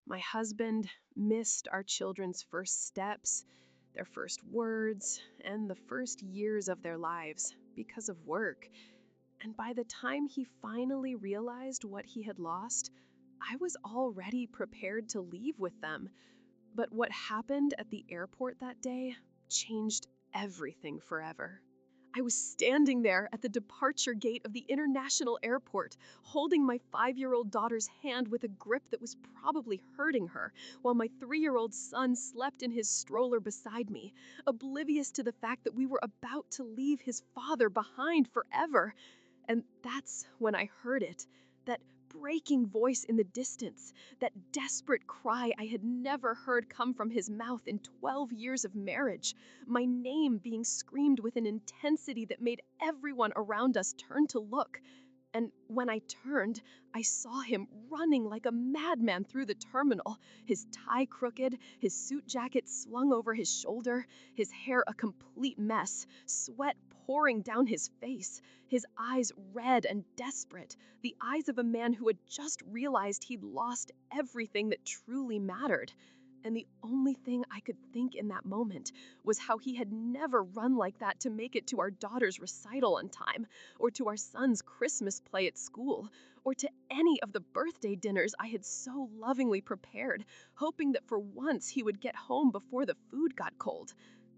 My husband missed our children's first steps, their first words, and the first years of their lives because of work. And by the time he finally realized what he had lost, I was already prepared to leave with them. But what happened at the airport that day changed everything forever. I was standing there at the departure gate of the international airport, holding my 5-year-old daughter's hand with a grip that was probably hurting her, while my 3-year-old son slept in his stroller beside me, oblivious to the fact that we were about to leave his father behind forever. And that's when I heard it, that breaking voice in the distance, that desperate cry I had never heard come from his mouth in 12 years of marriage, my name being screamed with an intensity that made everyone around us turn to look. And when I turned, I saw him running like a madman through the terminal, his tie crooked, his suit jacket slung over his shoulder, his hair a complete mess, sweat pouring down his face, his eyes red and desperate, the eyes of a man who had just realized he'd lost everything that truly mattered. And the only thing I could think in that moment was how he had never run like that to make it to our daughter's recital on time, or to our son's Christmas play at school, or to any of the birthday dinners I had so lovingly prepared, hoping that for once he would get home before the food got cold.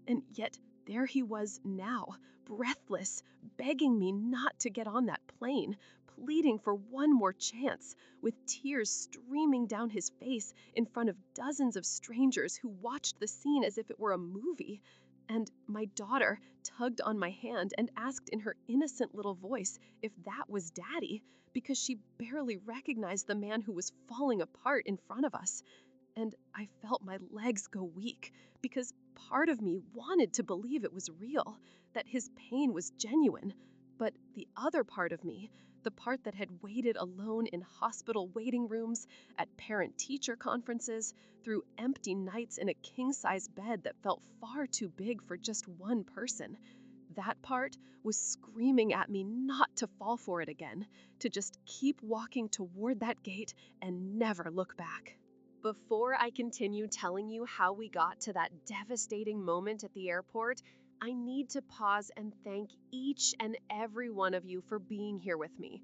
And yet there he was now, breathless, begging me not to get on that plane, pleading for one more chance, with tears streaming down his face in front of dozens of strangers who watched the scene as if it were a movie. And my daughter tugged on my hand and asked in her innocent little voice if that was Daddy, because she barely recognized the man who was falling apart in front of us. And I felt my legs go weak, because part of me wanted to believe it was real, that his pain was genuine. But the other part of me, the part that had waited alone in hospital waiting rooms, at parent-teacher conferences, through empty nights in a king-size bed that felt far too big for just one person, that part was screaming at me not to fall for it again, to just keep walking toward that gate and never look back. Before I continue telling you how we got to that devastating moment at the airport, I need to pause and thank each and every one of you for being here with me.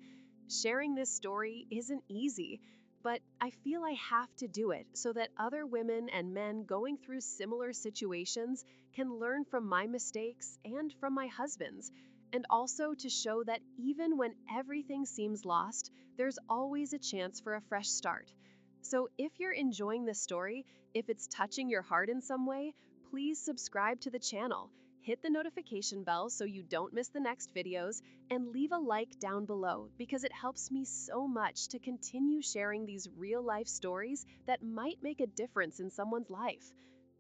Sharing this story isn't easy, but I feel I have to do it so that other women and men going through similar situations can learn from my mistakes and from my husband's, and also to show that even when everything seems lost, there's always a chance for a fresh start. So if you're enjoying this story, if it's touching your heart in some way, please subscribe to the channel, hit the notification bell so you don't miss the next videos, and leave a like down below because it helps me so much to continue sharing these real-life stories that might make a difference in someone's life.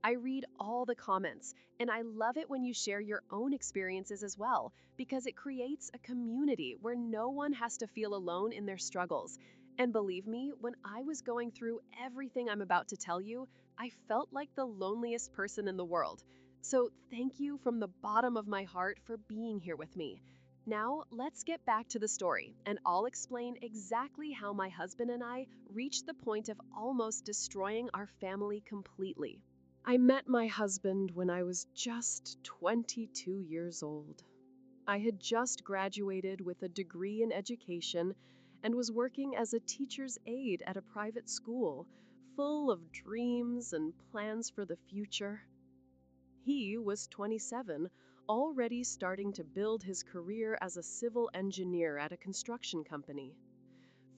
I read all the comments, and I love it when you share your own experiences as well, because it creates a community where no one has to feel alone in their struggles. And believe me, when I was going through everything I'm about to tell you, I felt like the loneliest person in the world. So thank you from the bottom of my heart for being here with me. Now, let's get back to the story, and I'll explain exactly how my husband and I reached the point of almost destroying our family completely. I met my husband when I was just 22 years old. I had just graduated with a degree in education and was working as a teacher's aide at a private school, full of dreams and plans for the future. He was 27, already starting to build his career as a civil engineer at a construction company.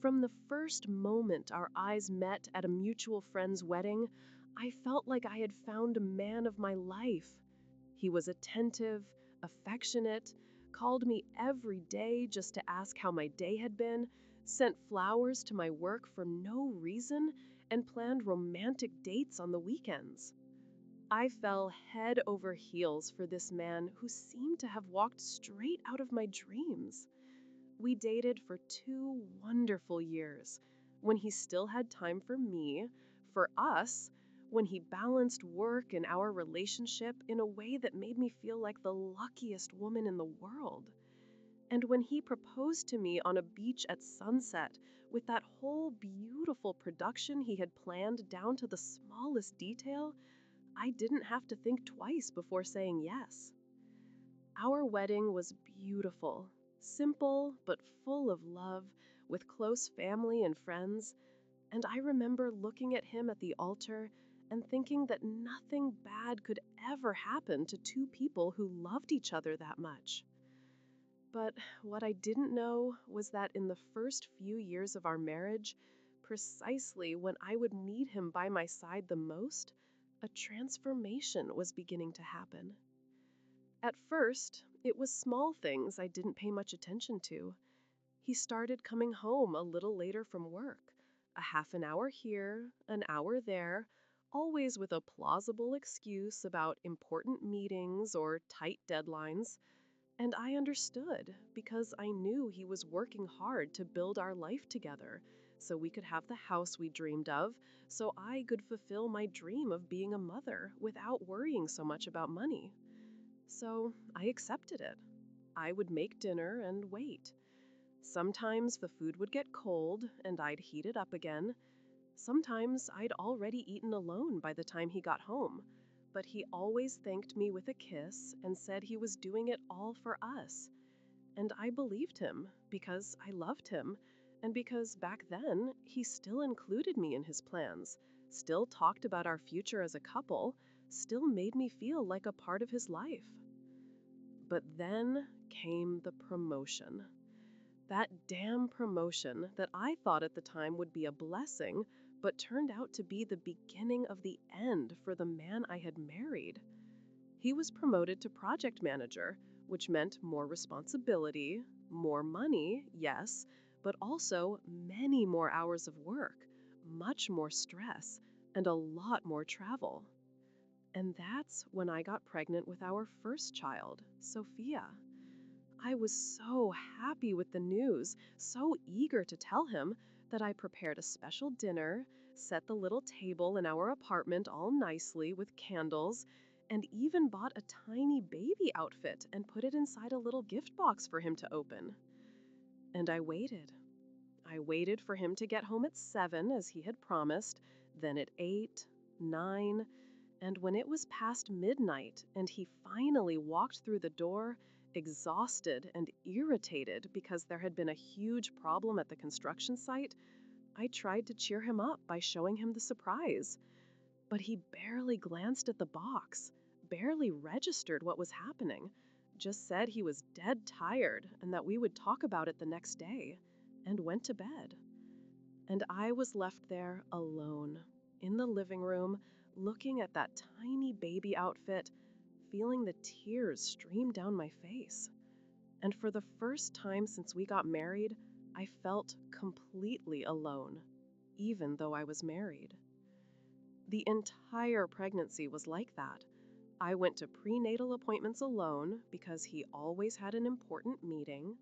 From the first moment our eyes met at a mutual friend's wedding, I felt like I had found a man of my life. He was attentive, affectionate, called me every day just to ask how my day had been, sent flowers to my work for no reason, and planned romantic dates on the weekends. I fell head over heels for this man who seemed to have walked straight out of my dreams. We dated for 2 wonderful years, when he still had time for me, for us, when he balanced work and our relationship in a way that made me feel like the luckiest woman in the world. And when he proposed to me on a beach at sunset, with that whole beautiful production he had planned down to the smallest detail, I didn't have to think twice before saying yes. Our wedding was beautiful, simple but full of love, with close family and friends, and I remember looking at him at the altar and thinking that nothing bad could ever happen to two people who loved each other that much. But what I didn't know was that in the first few years of our marriage, precisely when I would need him by my side the most, a transformation was beginning to happen. At first, it was small things I didn't pay much attention to. He started coming home a little later from work, a half an hour here, an hour there, always with a plausible excuse about important meetings or tight deadlines. And I understood because I knew he was working hard to build our life together so we could have the house we dreamed of, so I could fulfill my dream of being a mother without worrying so much about money. So I accepted it. I would make dinner and wait. Sometimes the food would get cold and I'd heat it up again. Sometimes I'd already eaten alone by the time he got home. But he always thanked me with a kiss and said he was doing it all for us. And I believed him because I loved him and because back then he still included me in his plans, still talked about our future as a couple, still made me feel like a part of his life. But then came the promotion. That damn promotion that I thought at the time would be a blessing, but turned out to be the beginning of the end for the man I had married. He was promoted to project manager, which meant more responsibility, more money, yes, but also many more hours of work, much more stress, and a lot more travel. And that's when I got pregnant with our first child, Sophia. I was so happy with the news, so eager to tell him, that I prepared a special dinner, set the little table in our apartment all nicely with candles, and even bought a tiny baby outfit and put it inside a little gift box for him to open. And I waited. I waited for him to get home at 7, as he had promised, then at 8, 9, and when it was past midnight and he finally walked through the door, exhausted and irritated because there had been a huge problem at the construction site, I tried to cheer him up by showing him the surprise. But he barely glanced at the box, barely registered what was happening, just said he was dead tired and that we would talk about it the next day, and went to bed. And I was left there alone, in the living room, looking at that tiny baby outfit, feeling the tears stream down my face. And for the first time since we got married, I felt completely alone, even though I was married. The entire pregnancy was like that. I went to prenatal appointments alone because he always had an important meeting.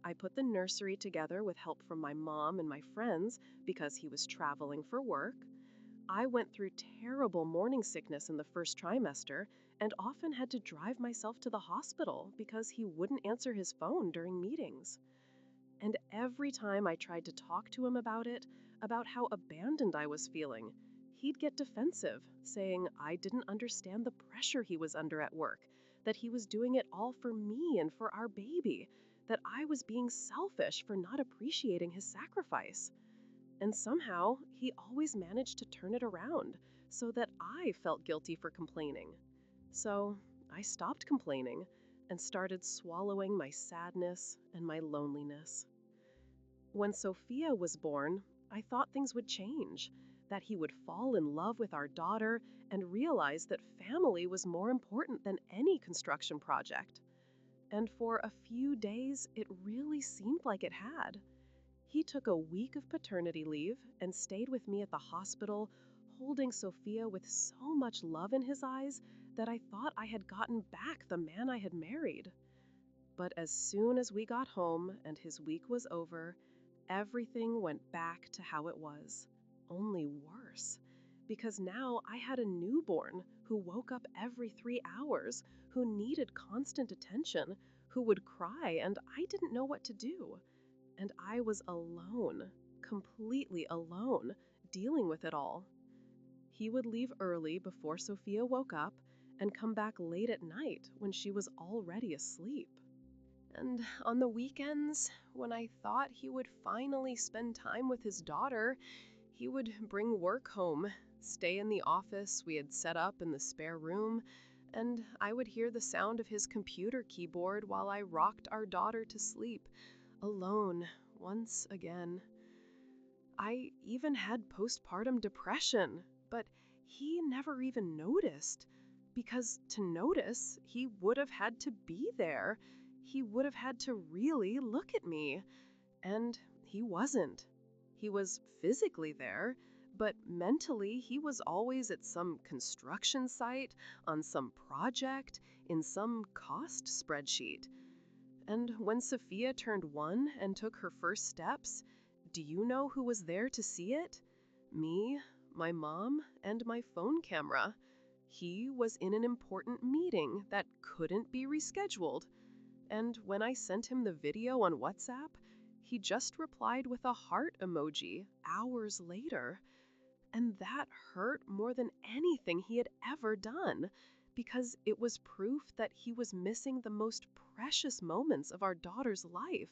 I put the nursery together with help from my mom and my friends because he was traveling for work. I went through terrible morning sickness in the first trimester and often had to drive myself to the hospital because he wouldn't answer his phone during meetings. And every time I tried to talk to him about it, about how abandoned I was feeling, he'd get defensive, saying I didn't understand the pressure he was under at work, that he was doing it all for me and for our baby, that I was being selfish for not appreciating his sacrifice. And somehow, he always managed to turn it around so that I felt guilty for complaining. So I stopped complaining and started swallowing my sadness and my loneliness. When Sophia was born, I thought things would change, that he would fall in love with our daughter and realize that family was more important than any construction project. And for a few days, it really seemed like it had. He took a week of paternity leave and stayed with me at the hospital, holding Sophia with so much love in his eyes that I thought I had gotten back the man I had married. But as soon as we got home and his week was over, everything went back to how it was, only worse. Because now I had a newborn who woke up every 3 hours, who needed constant attention, who would cry, and I didn't know what to do. And I was alone, completely alone, dealing with it all. He would leave early before Sophia woke up and come back late at night when she was already asleep. And on the weekends, when I thought he would finally spend time with his daughter, he would bring work home, stay in the office we had set up in the spare room, and I would hear the sound of his computer keyboard while I rocked our daughter to sleep, alone, once again. I even had postpartum depression, but he never even noticed. Because to notice, he would have had to be there. He would have had to really look at me. And he wasn't. He was physically there, but mentally he was always at some construction site, on some project, in some cost spreadsheet. And when Sophia turned 1 and took her first steps, do you know who was there to see it? Me, my mom, and my phone camera. He was in an important meeting that couldn't be rescheduled. And when I sent him the video on WhatsApp, he just replied with a heart emoji hours later. And that hurt more than anything he had ever done, because it was proof that he was missing the most precious moments of our daughter's life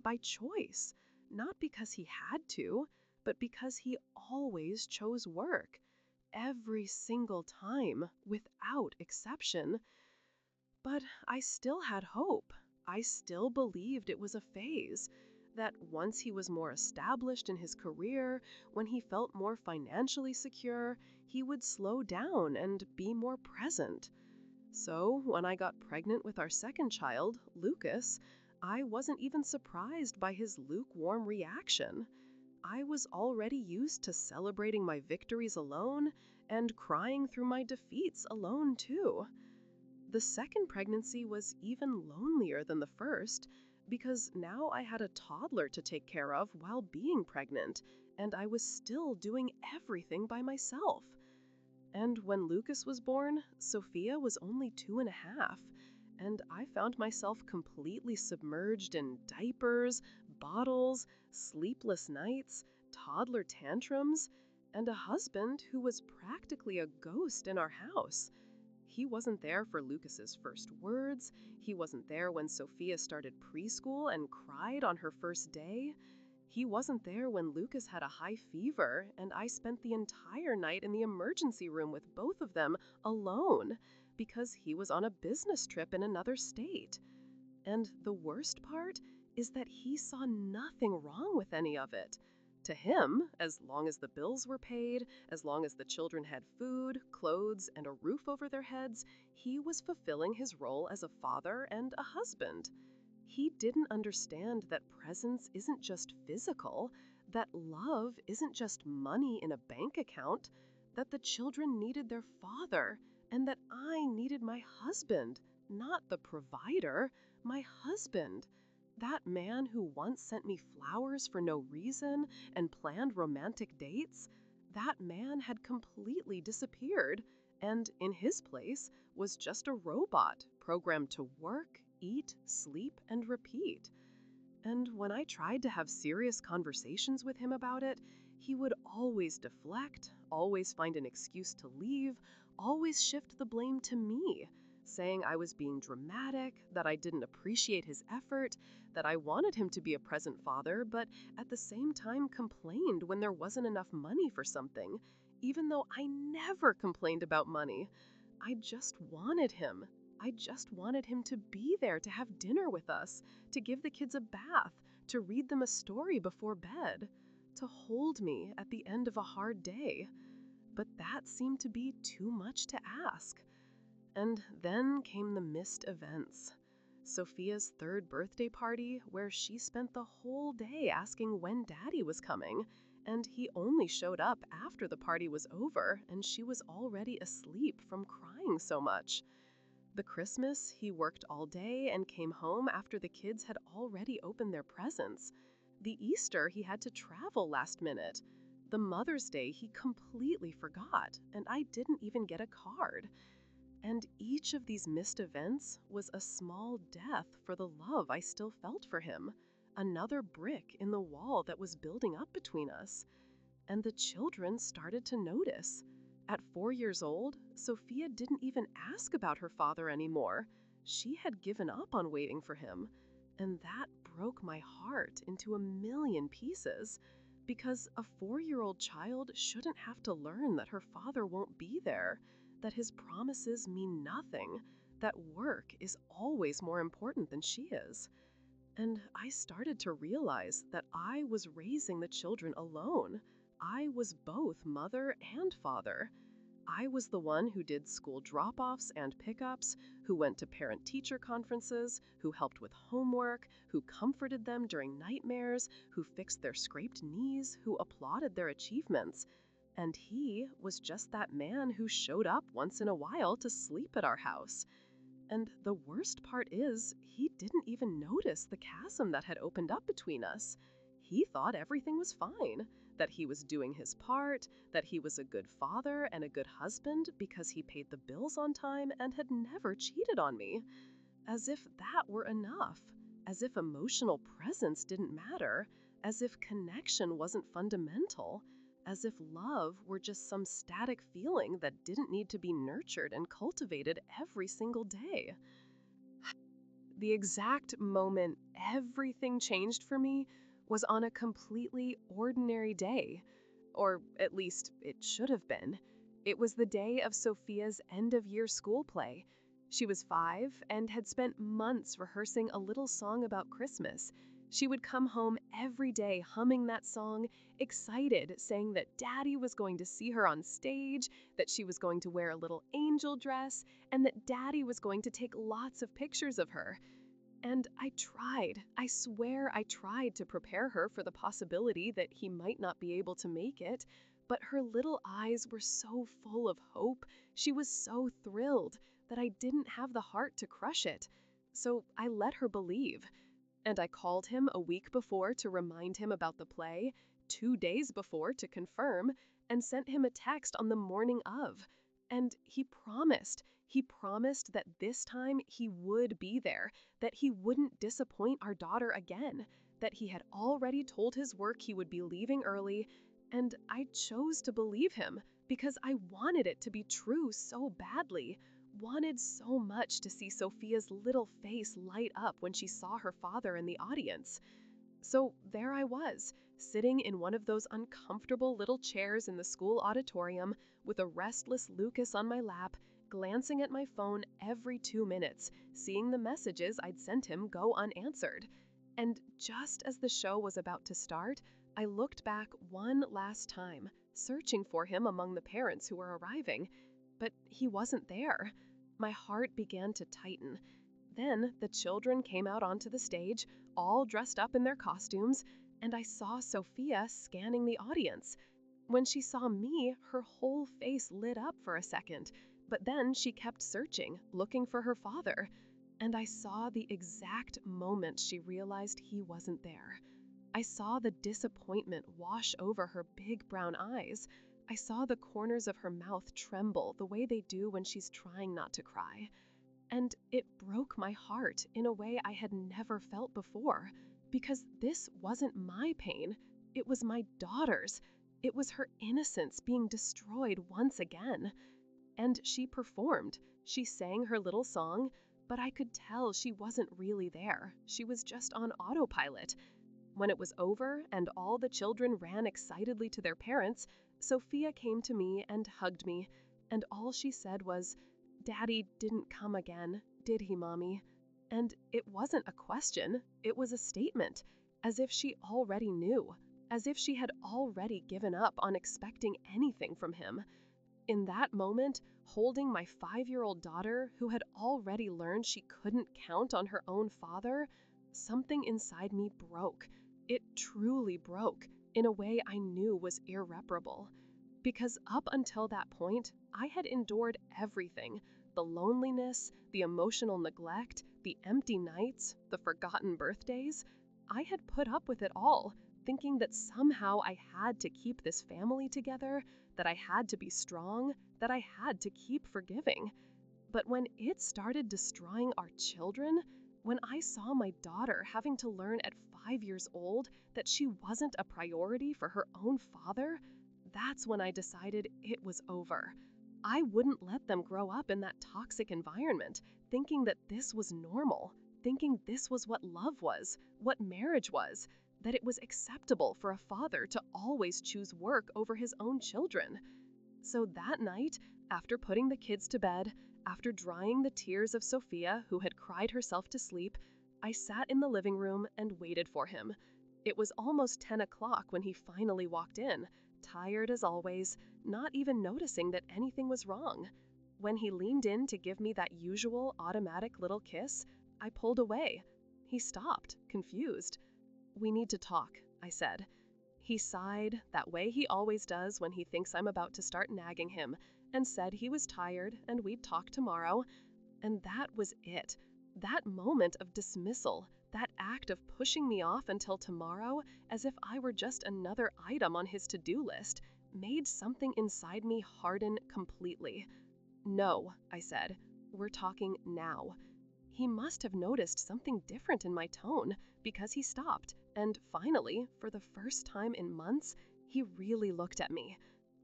by choice, not because he had to, but because he always chose work, every single time, without exception. But I still had hope. I still believed it was a phase, that once he was more established in his career, when he felt more financially secure, he would slow down and be more present. So, when I got pregnant with our second child, Lucas, I wasn't even surprised by his lukewarm reaction. I was already used to celebrating my victories alone and crying through my defeats alone, too. The second pregnancy was even lonelier than the first because now I had a toddler to take care of while being pregnant, and I was still doing everything by myself. And when Lucas was born, Sophia was only 2.5, and I found myself completely submerged in diapers, bottles, sleepless nights, toddler tantrums, and a husband who was practically a ghost in our house. He wasn't there for Lucas's first words. He wasn't there when Sophia started preschool and cried on her first day. He wasn't there when Lucas had a high fever and I spent the entire night in the emergency room with both of them alone because he was on a business trip in another state. And the worst part is that he saw nothing wrong with any of it. To him, as long as the bills were paid, as long as the children had food, clothes, and a roof over their heads, he was fulfilling his role as a father and a husband. He didn't understand that presence isn't just physical, that love isn't just money in a bank account, that the children needed their father, and that I needed my husband, not the provider, my husband. That man who once sent me flowers for no reason and planned romantic dates, that man had completely disappeared, and in his place was just a robot programmed to work, eat, sleep, and repeat. And when I tried to have serious conversations with him about it, he would always deflect, always find an excuse to leave, always shift the blame to me, saying I was being dramatic, that I didn't appreciate his effort, that I wanted him to be a present father, but at the same time complained when there wasn't enough money for something, even though I never complained about money. I just wanted him. I just wanted him to be there to have dinner with us, to give the kids a bath, to read them a story before bed, to hold me at the end of a hard day. But that seemed to be too much to ask. And then came the missed events. Sophia's third birthday party, where she spent the whole day asking when Daddy was coming, and he only showed up after the party was over and she was already asleep from crying so much. The Christmas, he worked all day and came home after the kids had already opened their presents. The Easter, he had to travel last minute. The Mother's Day, he completely forgot, and I didn't even get a card. And each of these missed events was a small death for the love I still felt for him, another brick in the wall that was building up between us. And the children started to notice. At 4 years old, Sophia didn't even ask about her father anymore. She had given up on waiting for him. And that broke my heart into a million pieces, because a 4-year-old child shouldn't have to learn that her father won't be there, that his promises mean nothing, that work is always more important than she is. And I started to realize that I was raising the children alone. I was both mother and father. I was the one who did school drop offs and pickups, who went to parent teacher conferences, who helped with homework, who comforted them during nightmares, who fixed their scraped knees, who applauded their achievements. And he was just that man who showed up once in a while to sleep at our house. And the worst part is, he didn't even notice the chasm that had opened up between us. He thought everything was fine, that he was doing his part, that he was a good father and a good husband because he paid the bills on time and had never cheated on me. As if that were enough, as if emotional presence didn't matter, as if connection wasn't fundamental, as if love were just some static feeling that didn't need to be nurtured and cultivated every single day. The exact moment everything changed for me was on a completely ordinary day. Or at least it should have been. It was the day of Sophia's end-of-year school play. She was 5 and had spent months rehearsing a little song about Christmas. She would come home every day humming that song, excited, saying that Daddy was going to see her on stage, that she was going to wear a little angel dress, and that Daddy was going to take lots of pictures of her. And I swear I tried to prepare her for the possibility that he might not be able to make it, but her little eyes were so full of hope, she was so thrilled, that I didn't have the heart to crush it. So I let her believe. And I called him a week before to remind him about the play, 2 days before to confirm, and sent him a text on the morning of. And he promised. He promised that this time he would be there, that he wouldn't disappoint our daughter again, that he had already told his work he would be leaving early, and I chose to believe him because I wanted it to be true so badly, wanted so much to see Sophia's little face light up when she saw her father in the audience. So there I was, sitting in one of those uncomfortable little chairs in the school auditorium with a restless Lucas on my lap, glancing at my phone every 2 minutes, seeing the messages I'd sent him go unanswered. And just as the show was about to start, I looked back one last time, searching for him among the parents who were arriving. But he wasn't there. My heart began to tighten. Then the children came out onto the stage, all dressed up in their costumes, and I saw Sophia scanning the audience. When she saw me, her whole face lit up for a second, but then she kept searching, looking for her father. And I saw the exact moment she realized he wasn't there. I saw the disappointment wash over her big brown eyes. I saw the corners of her mouth tremble the way they do when she's trying not to cry. And it broke my heart in a way I had never felt before, because this wasn't my pain, it was my daughter's. It was her innocence being destroyed once again. And she performed. She sang her little song, but I could tell she wasn't really there. She was just on autopilot. When it was over and all the children ran excitedly to their parents, Sophia came to me and hugged me, and all she said was, "Daddy didn't come again, did he, Mommy?" And it wasn't a question, it was a statement, as if she already knew, as if she had already given up on expecting anything from him. In that moment, holding my 5-year-old daughter, who had already learned she couldn't count on her own father, something inside me broke. It truly broke, in a way I knew was irreparable. Because up until that point, I had endured everything: the loneliness, the emotional neglect, the empty nights, the forgotten birthdays. I had put up with it all, thinking that somehow I had to keep this family together, that I had to be strong, that I had to keep forgiving. But when it started destroying our children, when I saw my daughter having to learn at 5 years old that she wasn't a priority for her own father, that's when I decided it was over. I wouldn't let them grow up in that toxic environment, thinking that this was normal, thinking this was what love was, what marriage was, that it was acceptable for a father to always choose work over his own children. So that night, after putting the kids to bed, after drying the tears of Sophia, who had cried herself to sleep, I sat in the living room and waited for him. It was almost 10 o'clock when he finally walked in, tired as always, not even noticing that anything was wrong. When he leaned in to give me that usual automatic little kiss, I pulled away. He stopped, confused. "We need to talk," I said. He sighed, that way he always does when he thinks I'm about to start nagging him, and said he was tired and we'd talk tomorrow. And that was it. That moment of dismissal, that act of pushing me off until tomorrow, as if I were just another item on his to-do list, made something inside me harden completely. "No," I said. "We're talking now." He must have noticed something different in my tone, because he stopped, and finally, for the first time in months, he really looked at me.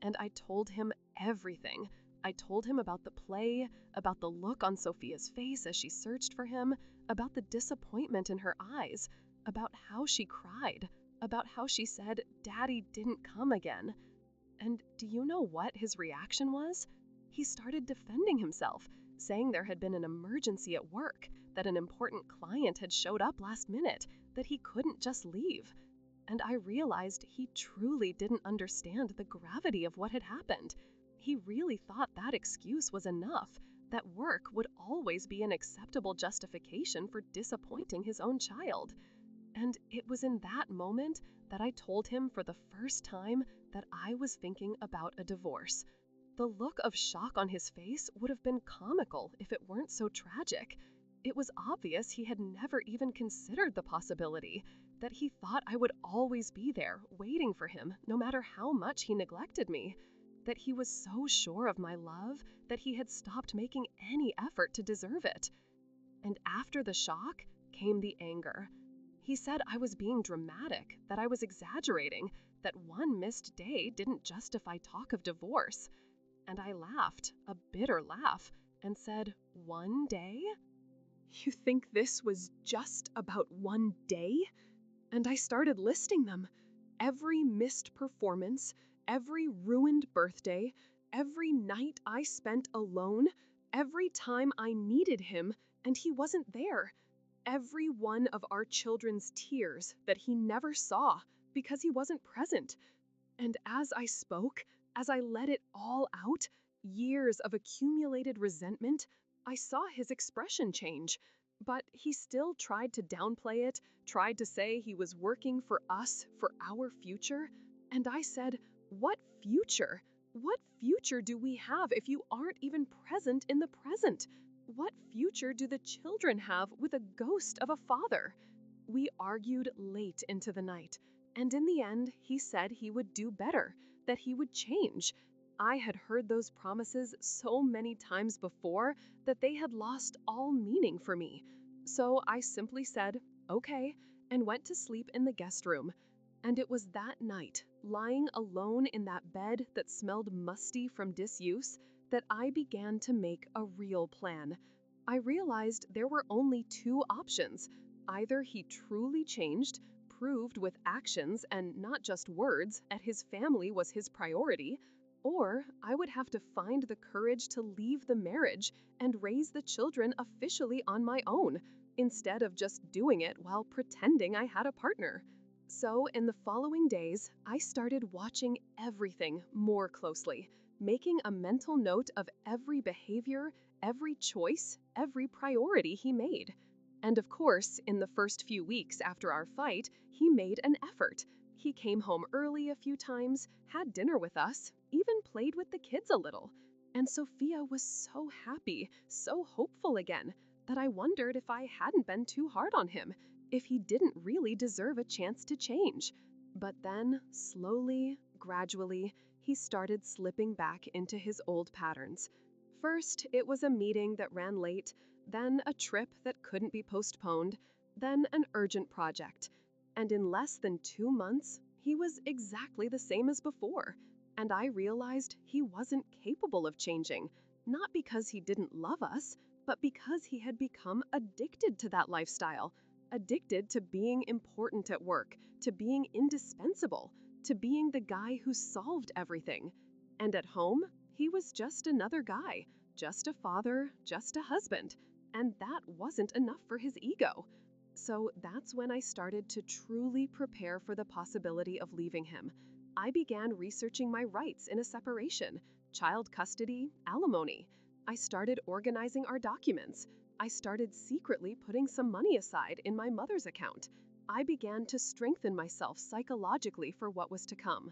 And I told him everything. I told him about the play, about the look on Sophia's face as she searched for him, about the disappointment in her eyes, about how she cried, about how she said Daddy didn't come again. And do you know what his reaction was? He started defending himself, saying there had been an emergency at work, that an important client had showed up last minute, that he couldn't just leave. And I realized he truly didn't understand the gravity of what had happened. He really thought that excuse was enough, that work would always be an acceptable justification for disappointing his own child. And it was in that moment that I told him for the first time that I was thinking about a divorce. The look of shock on his face would have been comical if it weren't so tragic. It was obvious he had never even considered the possibility, that he thought I would always be there, waiting for him, no matter how much he neglected me. That he was so sure of my love that he had stopped making any effort to deserve it. And after the shock came the anger. He said I was being dramatic, that I was exaggerating, that one missed day didn't justify talk of divorce. And I laughed, a bitter laugh, and said, "One day? You think this was just about one day?" And I started listing them. Every missed performance, every ruined birthday, every night I spent alone, every time I needed him and he wasn't there. Every one of our children's tears that he never saw because he wasn't present. And as I spoke, as I let it all out, years of accumulated resentment, I saw his expression change. But he still tried to downplay it, tried to say he was working for us, for our future. And I said, "What future? What future do we have if you aren't even present in the present? What future do the children have with a ghost of a father?" We argued late into the night. And in the end, he said he would do better, that he would change. I had heard those promises so many times before that they had lost all meaning for me. So I simply said, "Okay," and went to sleep in the guest room. And it was that night, lying alone in that bed that smelled musty from disuse, that I began to make a real plan. I realized there were only two options. Either he truly changed, proved with actions and not just words that his family was his priority, or I would have to find the courage to leave the marriage and raise the children officially on my own, instead of just doing it while pretending I had a partner. So, in the following days, I started watching everything more closely, making a mental note of every behavior, every choice, every priority he made. And of course, in the first few weeks after our fight, he made an effort. He came home early a few times, had dinner with us, even played with the kids a little. And Sophia was so happy, so hopeful again, that I wondered if I hadn't been too hard on him, if he didn't really deserve a chance to change. But then, slowly, gradually, he started slipping back into his old patterns. First, it was a meeting that ran late, then a trip that couldn't be postponed, then an urgent project. And in less than 2 months, he was exactly the same as before. And I realized he wasn't capable of changing, not because he didn't love us, but because he had become addicted to that lifestyle, addicted to being important at work, to being indispensable, to being the guy who solved everything. And at home, he was just another guy, just a father, just a husband. And that wasn't enough for his ego. So that's when I started to truly prepare for the possibility of leaving him. I began researching my rights in a separation, child custody, alimony. I started organizing our documents. I started secretly putting some money aside in my mother's account. I began to strengthen myself psychologically for what was to come.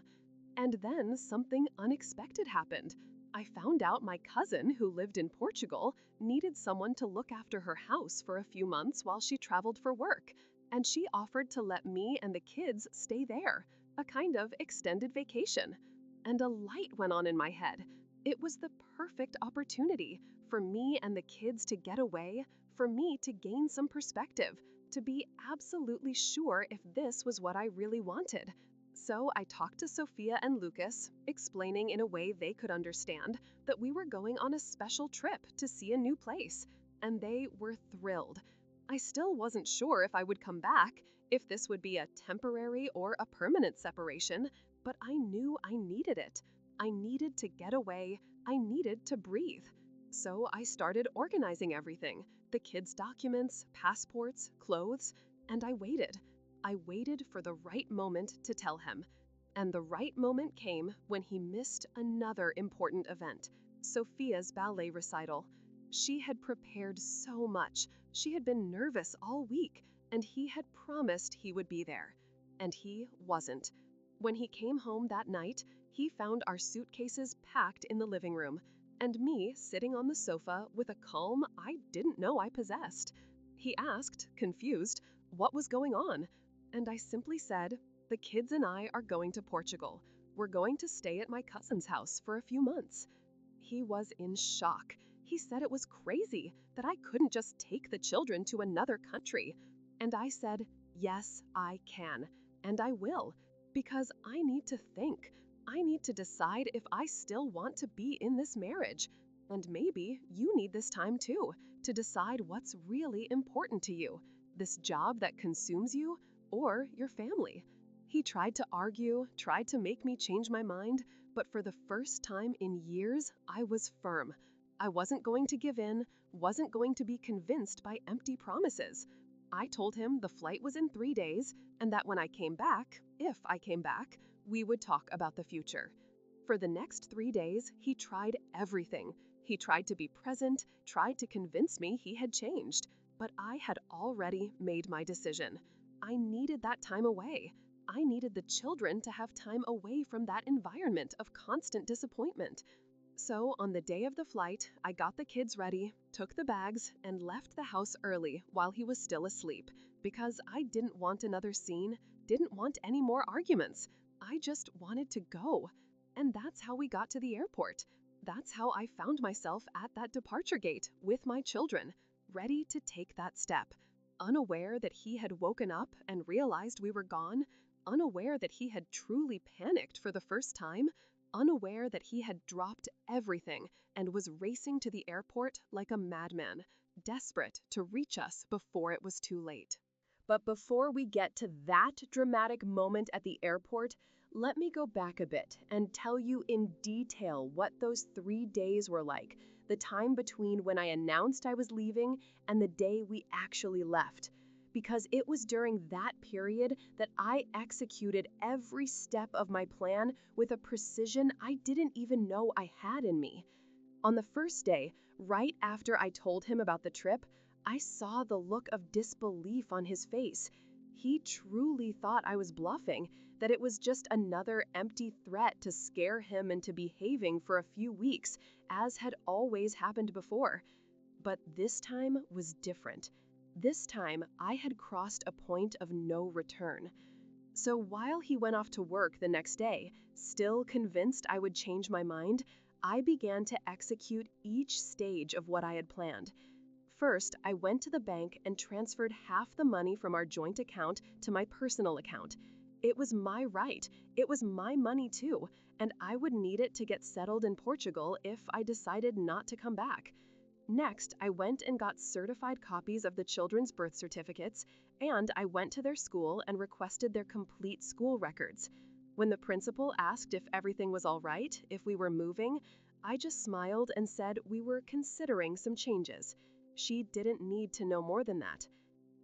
And then something unexpected happened. I found out my cousin, who lived in Portugal, needed someone to look after her house for a few months while she traveled for work, and she offered to let me and the kids stay there, a kind of extended vacation. And a light went on in my head. It was the perfect opportunity for me and the kids to get away, for me to gain some perspective, to be absolutely sure if this was what I really wanted. So I talked to Sophia and Lucas, explaining in a way they could understand that we were going on a special trip to see a new place, and they were thrilled. I still wasn't sure if I would come back, if this would be a temporary or a permanent separation, but I knew I needed it. I needed to get away, I needed to breathe. So I started organizing everything, the kids' documents, passports, clothes, and I waited. I waited for the right moment to tell him. And the right moment came when he missed another important event, Sophia's ballet recital. She had prepared so much. She had been nervous all week, and he had promised he would be there. And he wasn't. When he came home that night, he found our suitcases packed in the living room, and me sitting on the sofa with a calm I didn't know I possessed. He asked, confused, what was going on? And I simply said, the kids and I are going to Portugal. We're going to stay at my cousin's house for a few months. He was in shock. He said it was crazy, that I couldn't just take the children to another country. And I said, yes, I can, and I will, because I need to think. I need to decide if I still want to be in this marriage. And maybe you need this time too, to decide what's really important to you. This job that consumes you, or your family. He tried to argue, tried to make me change my mind, but for the first time in years, I was firm. I wasn't going to give in, wasn't going to be convinced by empty promises. I told him the flight was in 3 days, and that when I came back, if I came back, we would talk about the future. For the next 3 days, he tried everything. He tried to be present, tried to convince me he had changed, but I had already made my decision. I needed that time away. I needed the children to have time away from that environment of constant disappointment. So on the day of the flight, I got the kids ready, took the bags, and left the house early while he was still asleep, because I didn't want another scene, didn't want any more arguments. I just wanted to go. And that's how we got to the airport. That's how I found myself at that departure gate with my children, ready to take that step. Unaware that he had woken up and realized we were gone, unaware that he had truly panicked for the first time, unaware that he had dropped everything and was racing to the airport like a madman, desperate to reach us before it was too late. But before we get to that dramatic moment at the airport, let me go back a bit and tell you in detail what those 3 days were like, the time between when I announced I was leaving and the day we actually left. Because it was during that period that I executed every step of my plan with a precision I didn't even know I had in me. On the first day, right after I told him about the trip, I saw the look of disbelief on his face. He truly thought I was bluffing, that it was just another empty threat to scare him into behaving for a few weeks, as had always happened before. But this time was different. This time, I had crossed a point of no return. So while he went off to work the next day, still convinced I would change my mind, I began to execute each stage of what I had planned. First, I went to the bank and transferred half the money from our joint account to my personal account. It was my right. It was my money too, and I would need it to get settled in Portugal if I decided not to come back. Next, I went and got certified copies of the children's birth certificates, and I went to their school and requested their complete school records. When the principal asked if everything was all right, if we were moving, I just smiled and said we were considering some changes. She didn't need to know more than that.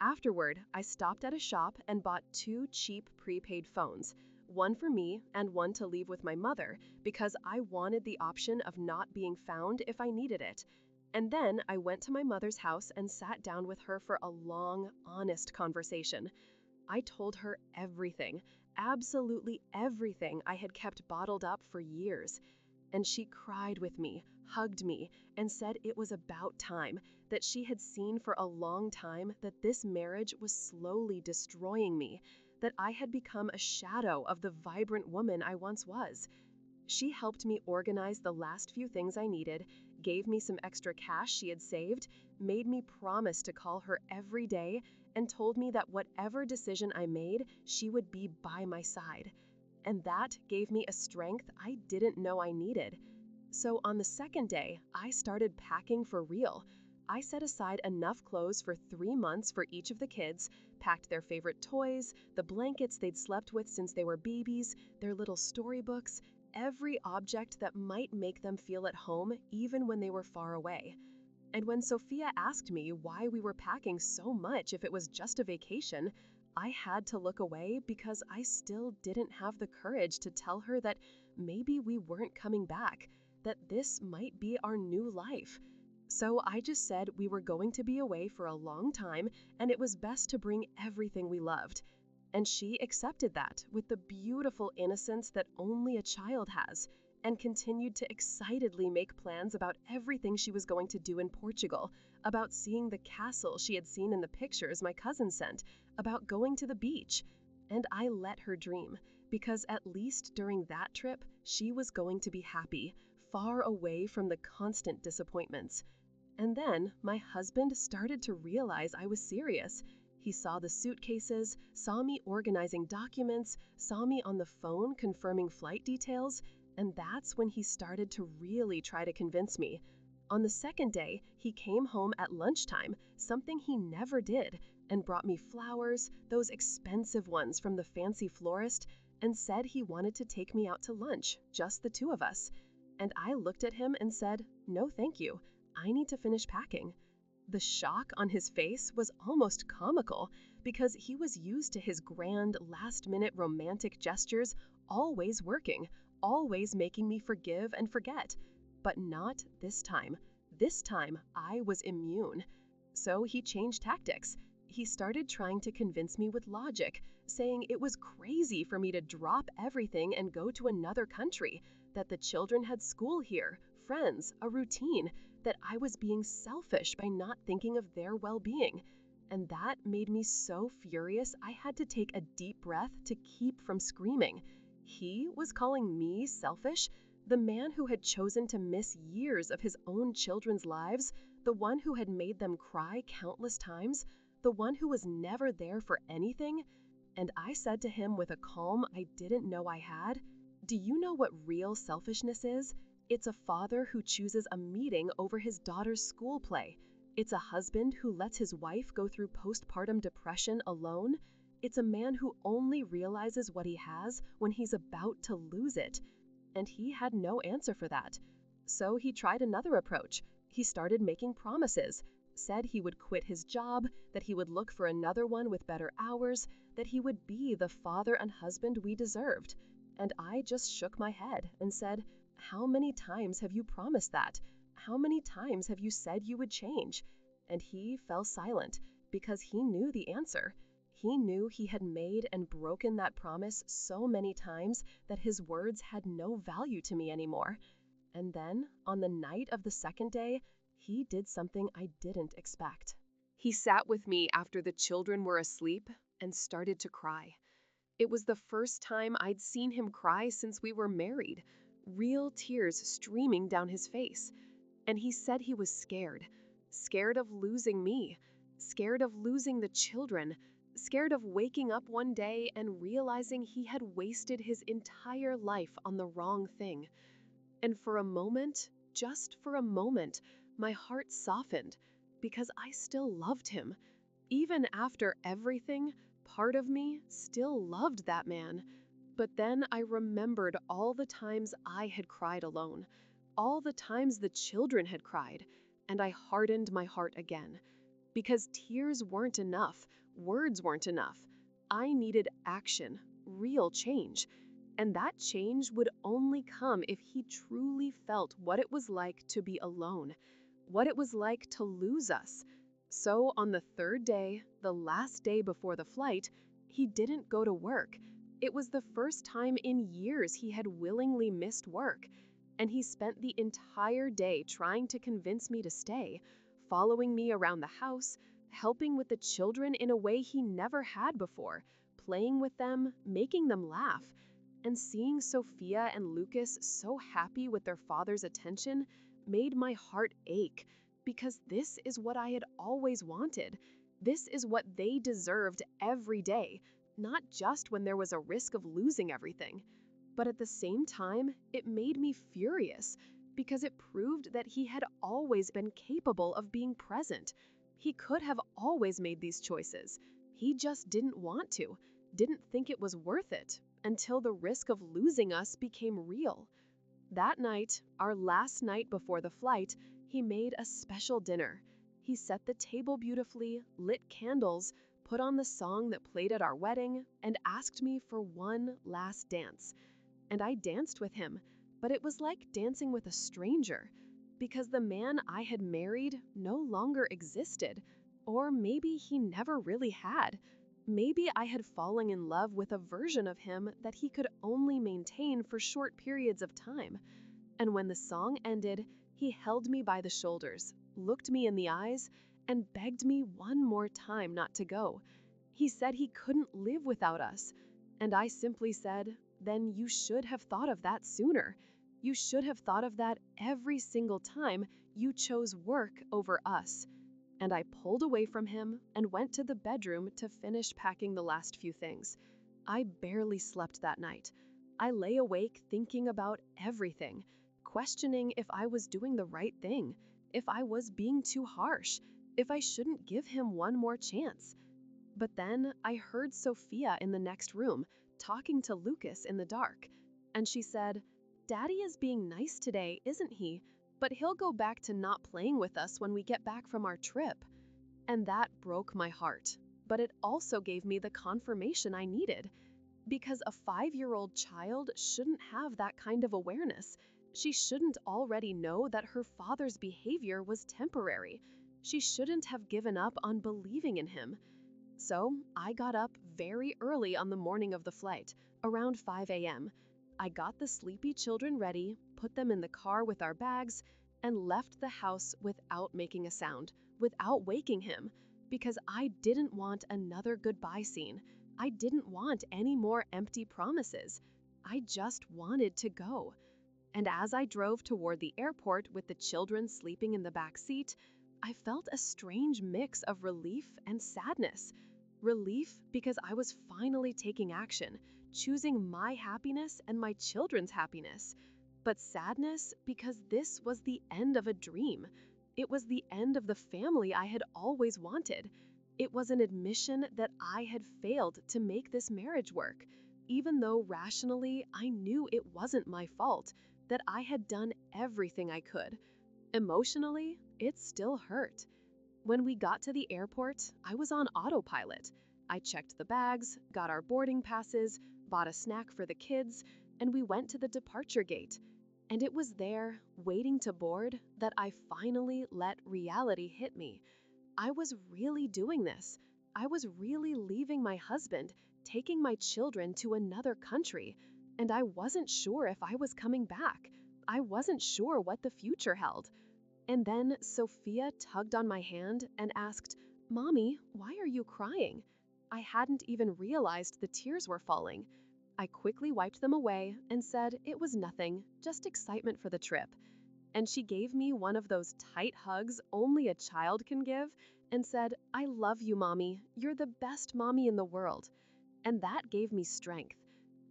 Afterward, I stopped at a shop and bought two cheap prepaid phones, one for me and one to leave with my mother, because I wanted the option of not being found if I needed it. And then I went to my mother's house and sat down with her for a long, honest conversation. I told her everything, absolutely everything I had kept bottled up for years. And she cried with me, hugged me, and said it was about time, that she had seen for a long time that this marriage was slowly destroying me, that I had become a shadow of the vibrant woman I once was. She helped me organize the last few things I needed, gave me some extra cash she had saved, made me promise to call her every day, and told me that whatever decision I made, she would be by my side. And that gave me a strength I didn't know I needed. So on the second day, I started packing for real. I set aside enough clothes for 3 months for each of the kids, packed their favorite toys, the blankets they'd slept with since they were babies, their little storybooks, every object that might make them feel at home even when they were far away. And when Sophia asked me why we were packing so much if it was just a vacation, I had to look away because I still didn't have the courage to tell her that maybe we weren't coming back, that this might be our new life. So I just said we were going to be away for a long time and it was best to bring everything we loved. And she accepted that with the beautiful innocence that only a child has, and continued to excitedly make plans about everything she was going to do in Portugal, about seeing the castle she had seen in the pictures my cousin sent, about going to the beach. And I let her dream, because at least during that trip, she was going to be happy, far away from the constant disappointments. And then my husband started to realize I was serious. He saw the suitcases, saw me organizing documents, saw me on the phone confirming flight details, and that's when he started to really try to convince me. On the second day, he came home at lunchtime, something he never did, and brought me flowers, those expensive ones from the fancy florist, and said he wanted to take me out to lunch, just the two of us. And I looked at him and said, "No, thank you. I need to finish packing." The shock on his face was almost comical because he was used to his grand, last-minute romantic gestures always working, always making me forgive and forget. But not this time. This time, I was immune. So he changed tactics. He started trying to convince me with logic, saying it was crazy for me to drop everything and go to another country, that the children had school here, friends, a routine, that I was being selfish by not thinking of their well-being. And that made me so furious I had to take a deep breath to keep from screaming. He was calling me selfish, the man who had chosen to miss years of his own children's lives, the one who had made them cry countless times, the one who was never there for anything. And I said to him with a calm I didn't know I had, "Do you know what real selfishness is? It's a father who chooses a meeting over his daughter's school play. It's a husband who lets his wife go through postpartum depression alone. It's a man who only realizes what he has when he's about to lose it." And he had no answer for that. So he tried another approach. He started making promises, said he would quit his job, that he would look for another one with better hours, that he would be the father and husband we deserved. And I just shook my head and said, "How many times have you promised that? How many times have you said you would change?" And he fell silent because he knew the answer. He knew he had made and broken that promise so many times that his words had no value to me anymore. And then, on the night of the second day, he did something I didn't expect. He sat with me after the children were asleep and started to cry. It was the first time I'd seen him cry since we were married. real tears streaming down his face. And he said he was scared. Scared of losing me. Scared of losing the children. Scared of waking up one day and realizing he had wasted his entire life on the wrong thing. And for a moment, just for a moment, my heart softened because I still loved him. Even after everything, part of me still loved that man. But then I remembered all the times I had cried alone, all the times the children had cried, and I hardened my heart again. Because tears weren't enough, words weren't enough. I needed action, real change. And that change would only come if he truly felt what it was like to be alone, what it was like to lose us. So on the third day, the last day before the flight, he didn't go to work. It was the first time in years he had willingly missed work, and he spent the entire day trying to convince me to stay, following me around the house, helping with the children in a way he never had before, playing with them, making them laugh. And seeing Sophia and Lucas so happy with their father's attention made my heart ache, because this is what I had always wanted. This is what they deserved every day, not just when there was a risk of losing everything. But at the same time, it made me furious because it proved that he had always been capable of being present. He could have always made these choices. He just didn't want to, didn't think it was worth it, until the risk of losing us became real. That night, our last night before the flight, he made a special dinner. He set the table beautifully, lit candles, put on the song that played at our wedding, and asked me for one last dance. And I danced with him, but it was like dancing with a stranger, because the man I had married no longer existed, or maybe he never really had. Maybe I had fallen in love with a version of him that he could only maintain for short periods of time. And when the song ended, he held me by the shoulders, looked me in the eyes, and begged me one more time not to go. He said he couldn't live without us. And I simply said, then you should have thought of that sooner. You should have thought of that every single time you chose work over us. And I pulled away from him and went to the bedroom to finish packing the last few things. I barely slept that night. I lay awake thinking about everything, questioning if I was doing the right thing, if I was being too harsh, if I shouldn't give him one more chance. But then I heard Sophia in the next room talking to Lucas in the dark, and she said, "Daddy is being nice today, isn't he? But he'll go back to not playing with us when we get back from our trip." And that broke my heart, but it also gave me the confirmation I needed. Because a 5-year-old child shouldn't have that kind of awareness. She shouldn't already know that her father's behavior was temporary. She shouldn't have given up on believing in him. So I got up very early on the morning of the flight, around 5 a.m. I got the sleepy children ready, put them in the car with our bags, and left the house without making a sound, without waking him, because I didn't want another goodbye scene. I didn't want any more empty promises. I just wanted to go. And as I drove toward the airport with the children sleeping in the back seat, I felt a strange mix of relief and sadness. Relief because I was finally taking action, choosing my happiness and my children's happiness. But sadness because this was the end of a dream. It was the end of the family I had always wanted. It was an admission that I had failed to make this marriage work, even though rationally I knew it wasn't my fault, that I had done everything I could. Emotionally, it still hurt. When we got to the airport, I was on autopilot. I checked the bags, got our boarding passes, bought a snack for the kids, and we went to the departure gate. And it was there, waiting to board, that I finally let reality hit me. I was really doing this. I was really leaving my husband, taking my children to another country, and I wasn't sure if I was coming back. I wasn't sure what the future held. And then Sophia tugged on my hand and asked, "Mommy, why are you crying?" I hadn't even realized the tears were falling. I quickly wiped them away and said it was nothing, just excitement for the trip. And she gave me one of those tight hugs only a child can give and said, "I love you, Mommy. You're the best mommy in the world." And that gave me strength.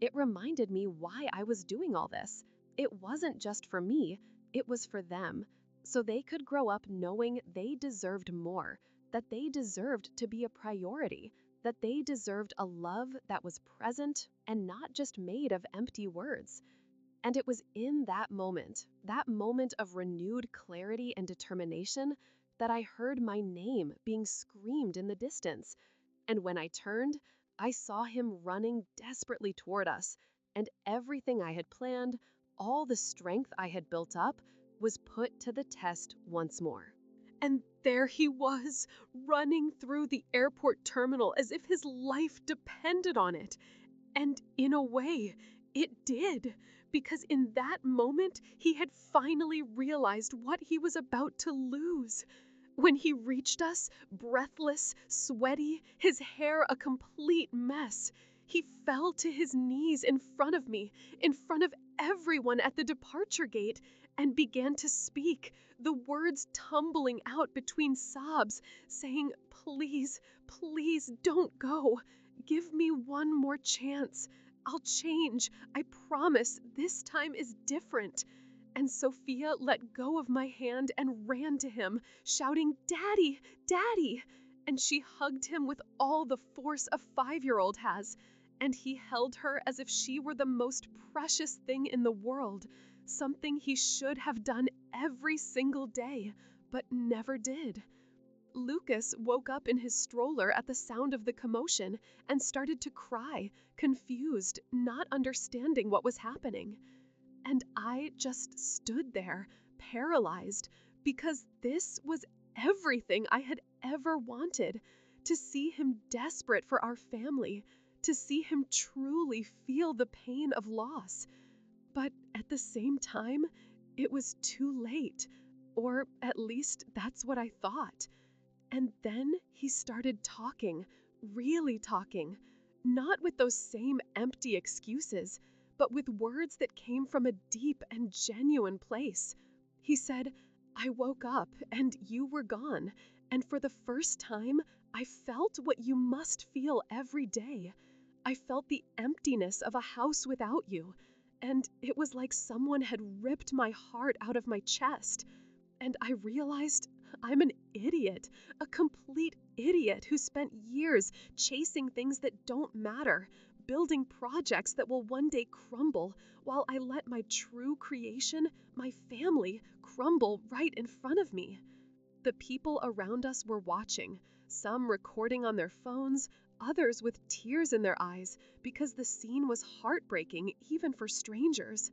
It reminded me why I was doing all this. It wasn't just for me, it was for them. So they could grow up knowing they deserved more, that they deserved to be a priority, that they deserved a love that was present and not just made of empty words. And it was in that moment of renewed clarity and determination, that I heard my name being screamed in the distance. And when I turned, I saw him running desperately toward us, and everything I had planned, all the strength I had built up, was put to the test once more. And there he was, running through the airport terminal as if his life depended on it. And in a way, it did, because in that moment, he had finally realized what he was about to lose. When he reached us, breathless, sweaty, his hair a complete mess, he fell to his knees in front of me, in front of everyone at the departure gate, and began to speak, the words tumbling out between sobs, saying, "Please, please don't go. Give me one more chance. I'll change. I promise this time is different." And Sophia let go of my hand and ran to him, shouting, "Daddy, Daddy!" And she hugged him with all the force a 5-year-old has. And he held her as if she were the most precious thing in the world, something he should have done every single day, but never did. Lucas woke up in his stroller at the sound of the commotion and started to cry, confused, not understanding what was happening. And I just stood there, paralyzed, because this was everything I had ever wanted. To see him desperate for our family, to see him truly feel the pain of loss. But at the same time, it was too late, or at least that's what I thought. And then he started talking, really talking, not with those same empty excuses, but with words that came from a deep and genuine place. He said, "I woke up and you were gone, and for the first time, I felt what you must feel every day. I felt the emptiness of a house without you, and it was like someone had ripped my heart out of my chest. And I realized I'm an idiot, a complete idiot who spent years chasing things that don't matter, building projects that will one day crumble, while I let my true creation, my family, crumble right in front of me." The people around us were watching, some recording on their phones, others with tears in their eyes, because the scene was heartbreaking even for strangers.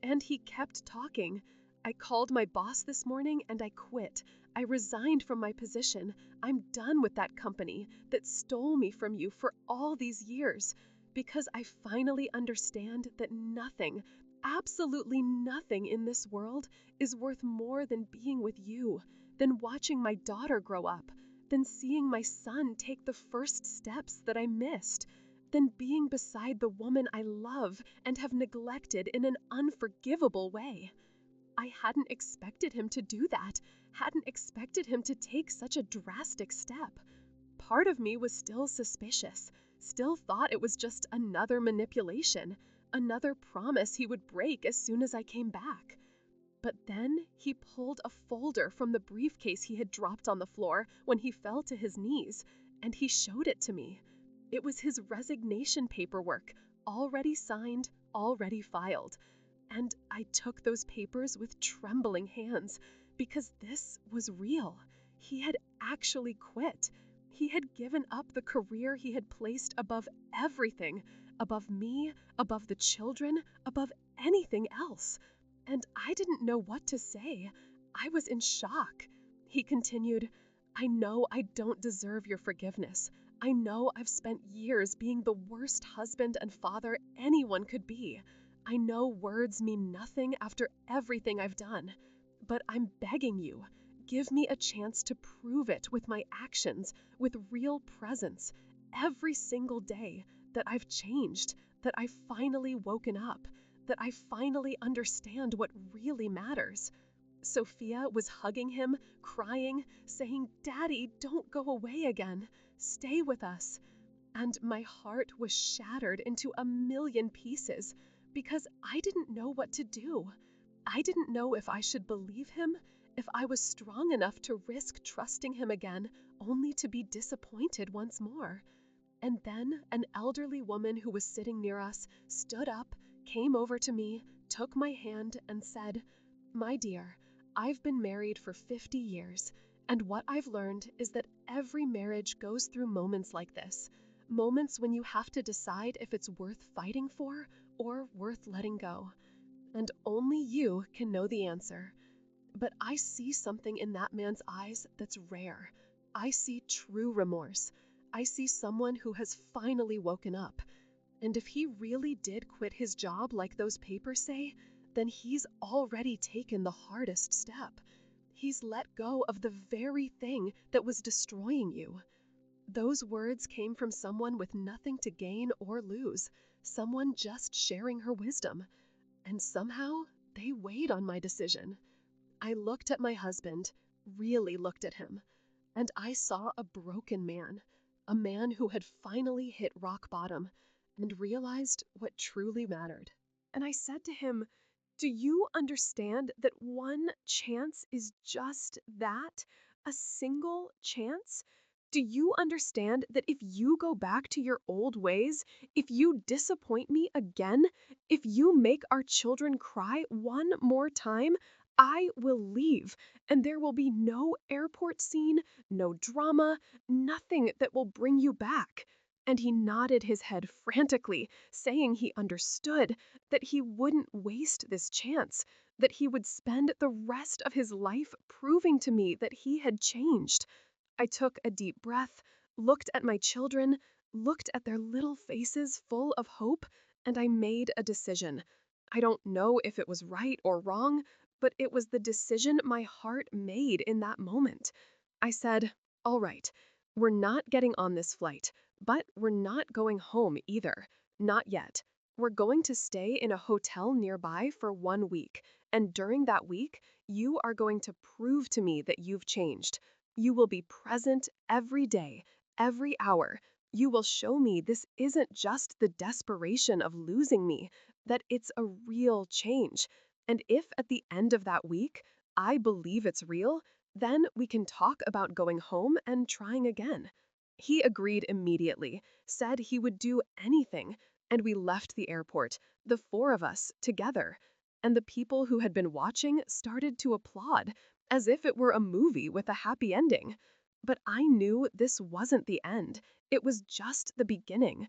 And he kept talking. "I called my boss this morning and I quit. I resigned from my position. I'm done with that company that stole me from you for all these years, because I finally understand that nothing, absolutely nothing in this world is worth more than being with you, than watching my daughter grow up, than seeing my son take the first steps that I missed, than being beside the woman I love and have neglected in an unforgivable way." I hadn't expected him to do that, hadn't expected him to take such a drastic step. Part of me was still suspicious, still thought it was just another manipulation, another promise he would break as soon as I came back. But then he pulled a folder from the briefcase he had dropped on the floor when he fell to his knees, and he showed it to me. It was his resignation paperwork, already signed, already filed. And I took those papers with trembling hands, because this was real. He had actually quit. He had given up the career he had placed above everything, above me, above the children, above anything else. And I didn't know what to say. I was in shock. He continued, "I know I don't deserve your forgiveness. I know I've spent years being the worst husband and father anyone could be. I know words mean nothing after everything I've done. But I'm begging you, give me a chance to prove it with my actions, with real presence, every single day, that I've changed, that I've finally woken up, that I finally understand what really matters. Sophia was hugging him, crying, saying, "Daddy, don't go away again. Stay with us." And my heart was shattered into a million pieces because I didn't know what to do. I didn't know if I should believe him, if I was strong enough to risk trusting him again, only to be disappointed once more. And then an elderly woman who was sitting near us stood up, came over to me, took my hand, and said, "My dear, I've been married for 50 years, and what I've learned is that every marriage goes through moments like this. Moments when you have to decide if it's worth fighting for or worth letting go. And only you can know the answer. But I see something in that man's eyes that's rare. I see true remorse. I see someone who has finally woken up. And if he really did quit his job like those papers say, then he's already taken the hardest step. He's let go of the very thing that was destroying you." Those words came from someone with nothing to gain or lose, someone just sharing her wisdom. And somehow, they weighed on my decision. I looked at my husband, really looked at him, and I saw a broken man, a man who had finally hit rock bottom and realized what truly mattered. And I said to him, "Do you understand that one chance is just that? A single chance? Do you understand that if you go back to your old ways, if you disappoint me again, if you make our children cry one more time, I will leave, and there will be no airport scene, no drama, nothing that will bring you back?" And he nodded his head frantically, saying he understood, that he wouldn't waste this chance, that he would spend the rest of his life proving to me that he had changed. I took a deep breath, looked at my children, looked at their little faces full of hope, and I made a decision. I don't know if it was right or wrong, but it was the decision my heart made in that moment. I said, "All right, we're not getting on this flight, but we're not going home either. Not yet. We're going to stay in a hotel nearby for 1 week, and during that week, you are going to prove to me that you've changed. You will be present every day, every hour. You will show me this isn't just the desperation of losing me, that it's a real change. And if at the end of that week, I believe it's real, then we can talk about going home and trying again." He agreed immediately, said he would do anything, and we left the airport, the four of us, together. And the people who had been watching started to applaud, as if it were a movie with a happy ending. But I knew this wasn't the end. It was just the beginning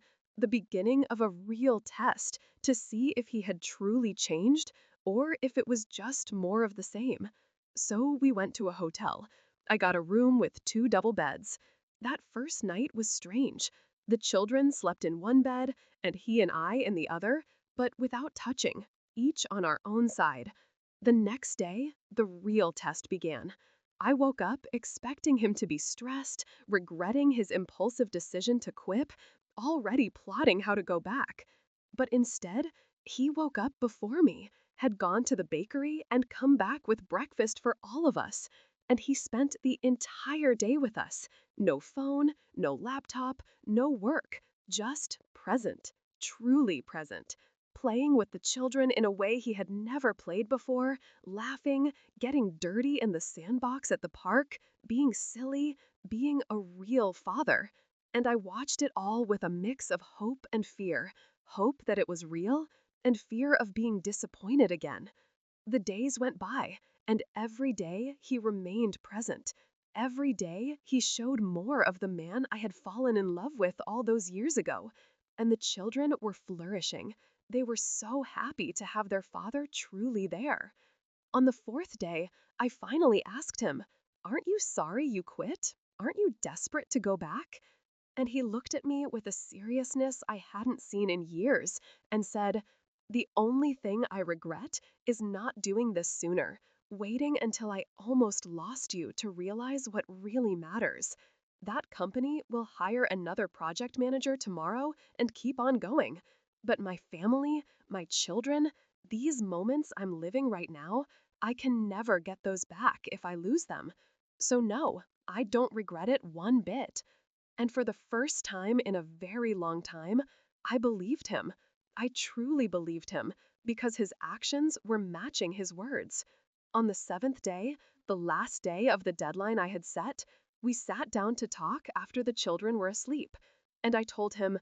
of a real test to see if he had truly changed or if it was just more of the same. So we went to a hotel. I got a room with 2 double beds. That first night was strange. The children slept in one bed, and he and I in the other, but without touching, each on our own side. The next day, the real test began. I woke up expecting him to be stressed, regretting his impulsive decision to quit, already plotting how to go back. But instead, he woke up before me, had gone to the bakery, and come back with breakfast for all of us. And he spent the entire day with us. No phone, no laptop, no work, just present, truly present, playing with the children in a way he had never played before, laughing, getting dirty in the sandbox at the park, being silly, being a real father. And I watched it all with a mix of hope and fear, hope that it was real, and fear of being disappointed again. The days went by, and every day he remained present. Every day he showed more of the man I had fallen in love with all those years ago. And the children were flourishing. They were so happy to have their father truly there. On the fourth day, I finally asked him, "Aren't you sorry you quit? Aren't you desperate to go back?" And he looked at me with a seriousness I hadn't seen in years and said, "The only thing I regret is not doing this sooner, waiting until I almost lost you to realize what really matters. That company will hire another project manager tomorrow and keep on going. But my family, my children, these moments I'm living right now, I can never get those back if I lose them. So, no, I don't regret it one bit. And for the first time in a very long time, I believed him. I truly believed him because his actions were matching his words. On the seventh day, the last day of the deadline I had set, we sat down to talk after the children were asleep. And I told him,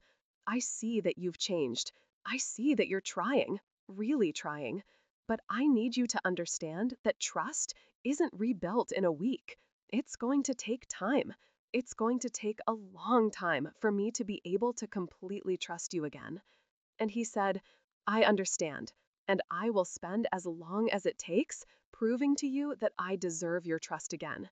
I see that you've changed. I see that you're trying, really trying. But I need you to understand that trust isn't rebuilt in a week. It's going to take time. It's going to take a long time for me to be able to completely trust you again. And he said, I understand, and I will spend as long as it takes proving to you that I deserve your trust again.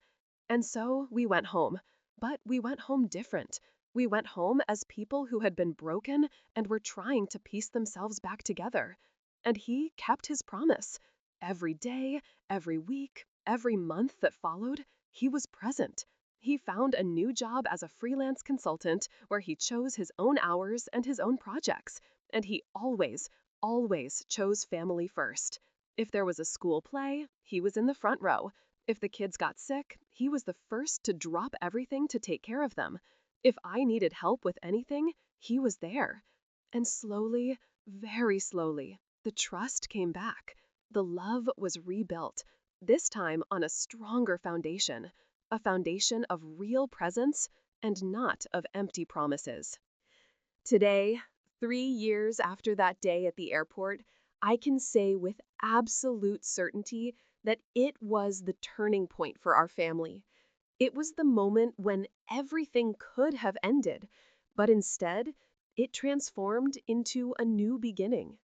And so we went home, but we went home different. We went home as people who had been broken and were trying to piece themselves back together. And he kept his promise. Every day, every week, every month that followed, he was present. He found a new job as a freelance consultant where he chose his own hours and his own projects. And he always, always chose family first. If there was a school play, he was in the front row. If the kids got sick, he was the first to drop everything to take care of them. If I needed help with anything, he was there. And slowly, very slowly, the trust came back. The love was rebuilt, this time on a stronger foundation, a foundation of real presence and not of empty promises. Today, 3 years after that day at the airport, I can say with absolute certainty that it was the turning point for our family. It was the moment when everything could have ended, but instead, it transformed into a new beginning.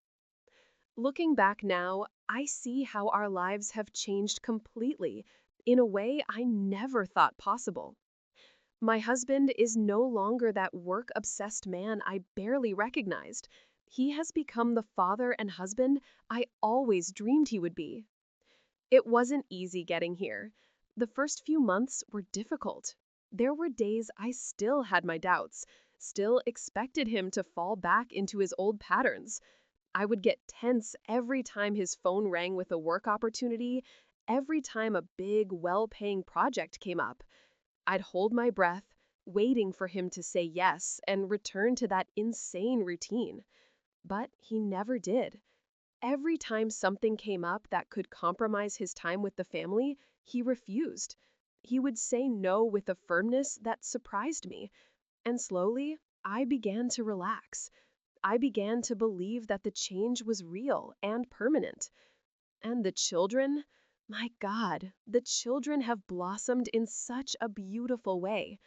Looking back now, I see how our lives have changed completely in a way I never thought possible. My husband is no longer that work-obsessed man I barely recognized. He has become the father and husband I always dreamed he would be. It wasn't easy getting here. The first few months were difficult. There were days I still had my doubts, still expected him to fall back into his old patterns. I would get tense every time his phone rang with a work opportunity, every time a big, well-paying project came up. I'd hold my breath, waiting for him to say yes and return to that insane routine. But he never did. Every time something came up that could compromise his time with the family, he refused. He would say no with a firmness that surprised me. And slowly, I began to relax. I began to believe that the change was real and permanent. And the children, my God, the children have blossomed in such a beautiful way.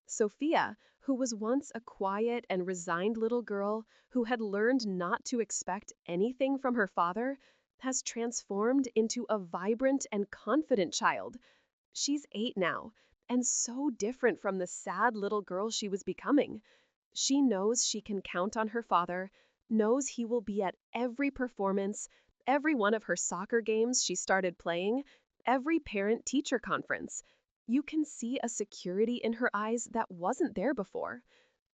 Sophia, who was once a quiet and resigned little girl who had learned not to expect anything from her father, has transformed into a vibrant and confident child. She's 8 now, and so different from the sad little girl she was becoming. She knows she can count on her father, knows he will be at every performance, every one of her soccer games she started playing, every parent-teacher conference. You can see a security in her eyes that wasn't there before.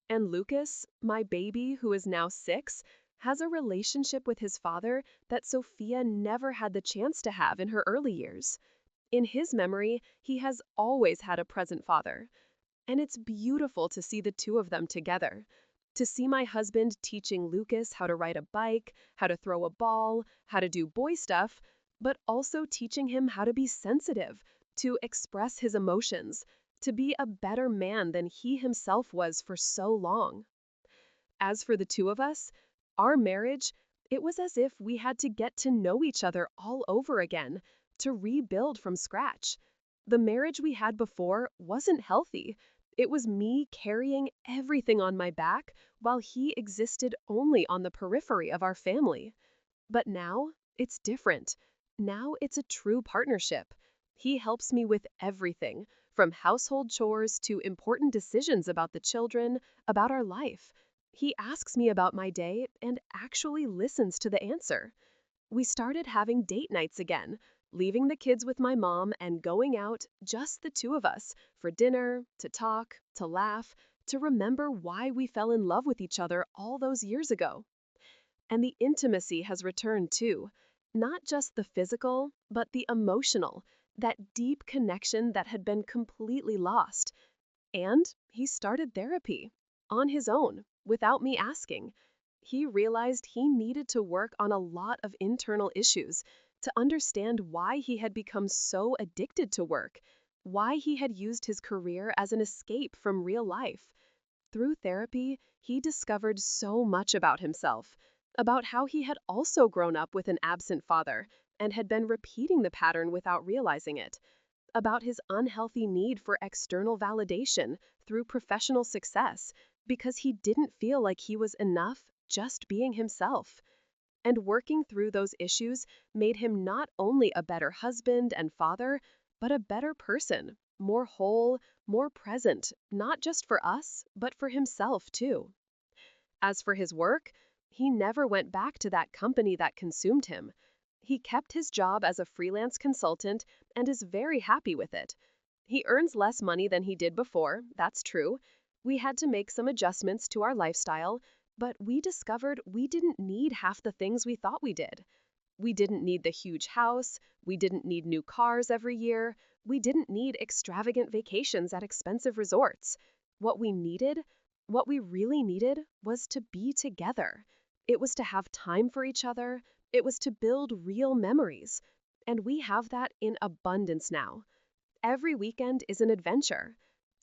And Lucas, my baby who is now 6, has a relationship with his father that Sophia never had the chance to have in her early years. In his memory, he has always had a present father. And it's beautiful to see the two of them together. To see my husband teaching Lucas how to ride a bike, how to throw a ball, how to do boy stuff, but also teaching him how to be sensitive, to express his emotions, to be a better man than he himself was for so long. As for the two of us, our marriage, it was as if we had to get to know each other all over again, to rebuild from scratch. The marriage we had before wasn't healthy. It was me carrying everything on my back while he existed only on the periphery of our family. But now, it's different. Now it's a true partnership. He helps me with everything, from household chores to important decisions about the children, about our life. He asks me about my day and actually listens to the answer. We started having date nights again, leaving the kids with my mom and going out, just the two of us, for dinner, to talk, to laugh, to remember why we fell in love with each other all those years ago. And the intimacy has returned too. Not just the physical, but the emotional, that deep connection that had been completely lost. And he started therapy on his own, without me asking. He realized he needed to work on a lot of internal issues to understand why he had become so addicted to work, why he had used his career as an escape from real life. Through therapy, he discovered so much about himself, about how he had also grown up with an absent father and had been repeating the pattern without realizing it, about his unhealthy need for external validation through professional success because he didn't feel like he was enough just being himself. And working through those issues made him not only a better husband and father, but a better person, more whole, more present, not just for us, but for himself too. As for his work, he never went back to that company that consumed him. He kept his job as a freelance consultant and is very happy with it. He earns less money than he did before, that's true. We had to make some adjustments to our lifestyle, but we discovered we didn't need half the things we thought we did. We didn't need the huge house, we didn't need new cars every year, we didn't need extravagant vacations at expensive resorts. What we needed, what we really needed, was to be together. It was to have time for each other, it was to build real memories. And we have that in abundance now. Every weekend is an adventure.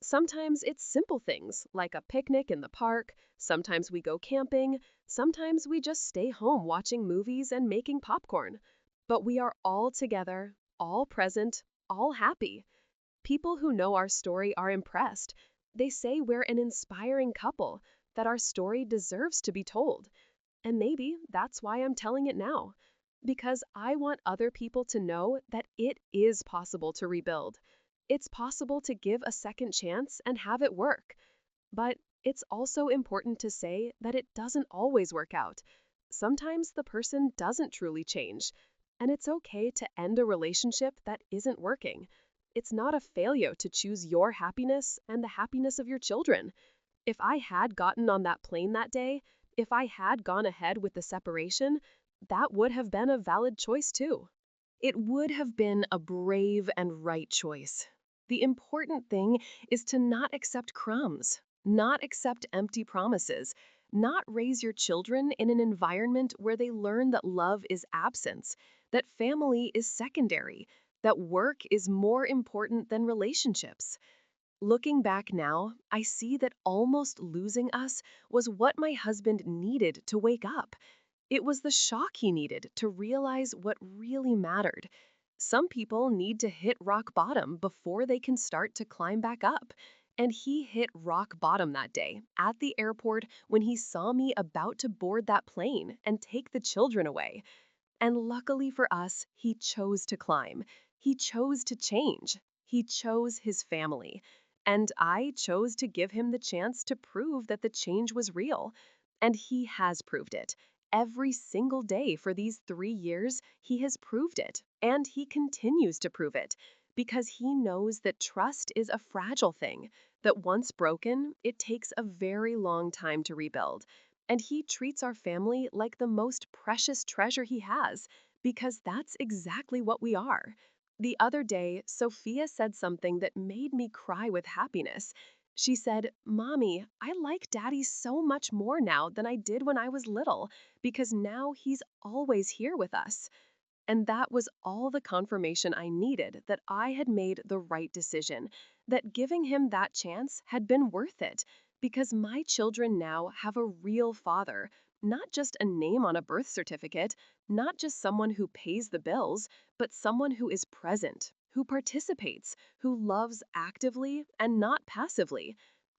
Sometimes it's simple things like a picnic in the park, sometimes we go camping, sometimes we just stay home watching movies and making popcorn. But we are all together, all present, all happy. People who know our story are impressed. They say we're an inspiring couple, that our story deserves to be told. And maybe that's why I'm telling it now. Because I want other people to know that it is possible to rebuild. It's possible to give a second chance and have it work. But it's also important to say that it doesn't always work out. Sometimes the person doesn't truly change. And it's okay to end a relationship that isn't working. It's not a failure to choose your happiness and the happiness of your children. If I had gotten on that plane that day, if I had gone ahead with the separation, that would have been a valid choice too. It would have been a brave and right choice. The important thing is to not accept crumbs, not accept empty promises, not raise your children in an environment where they learn that love is absence, that family is secondary, that work is more important than relationships. Looking back now, I see that almost losing us was what my husband needed to wake up. It was the shock he needed to realize what really mattered. Some people need to hit rock bottom before they can start to climb back up. And he hit rock bottom that day at the airport when he saw me about to board that plane and take the children away. And luckily for us, he chose to climb. He chose to change. He chose his family. And I chose to give him the chance to prove that the change was real. And he has proved it. Every single day for these 3 years, he has proved it. And he continues to prove it. Because he knows that trust is a fragile thing, that once broken, it takes a very long time to rebuild. And he treats our family like the most precious treasure he has, because that's exactly what we are. The other day, Sophia said something that made me cry with happiness. She said, "Mommy, I like Daddy so much more now than I did when I was little, because now he's always here with us." And that was all the confirmation I needed that I had made the right decision, that giving him that chance had been worth it, because my children now have a real father, not just a name on a birth certificate, not just someone who pays the bills, but someone who is present, who participates, who loves actively and not passively.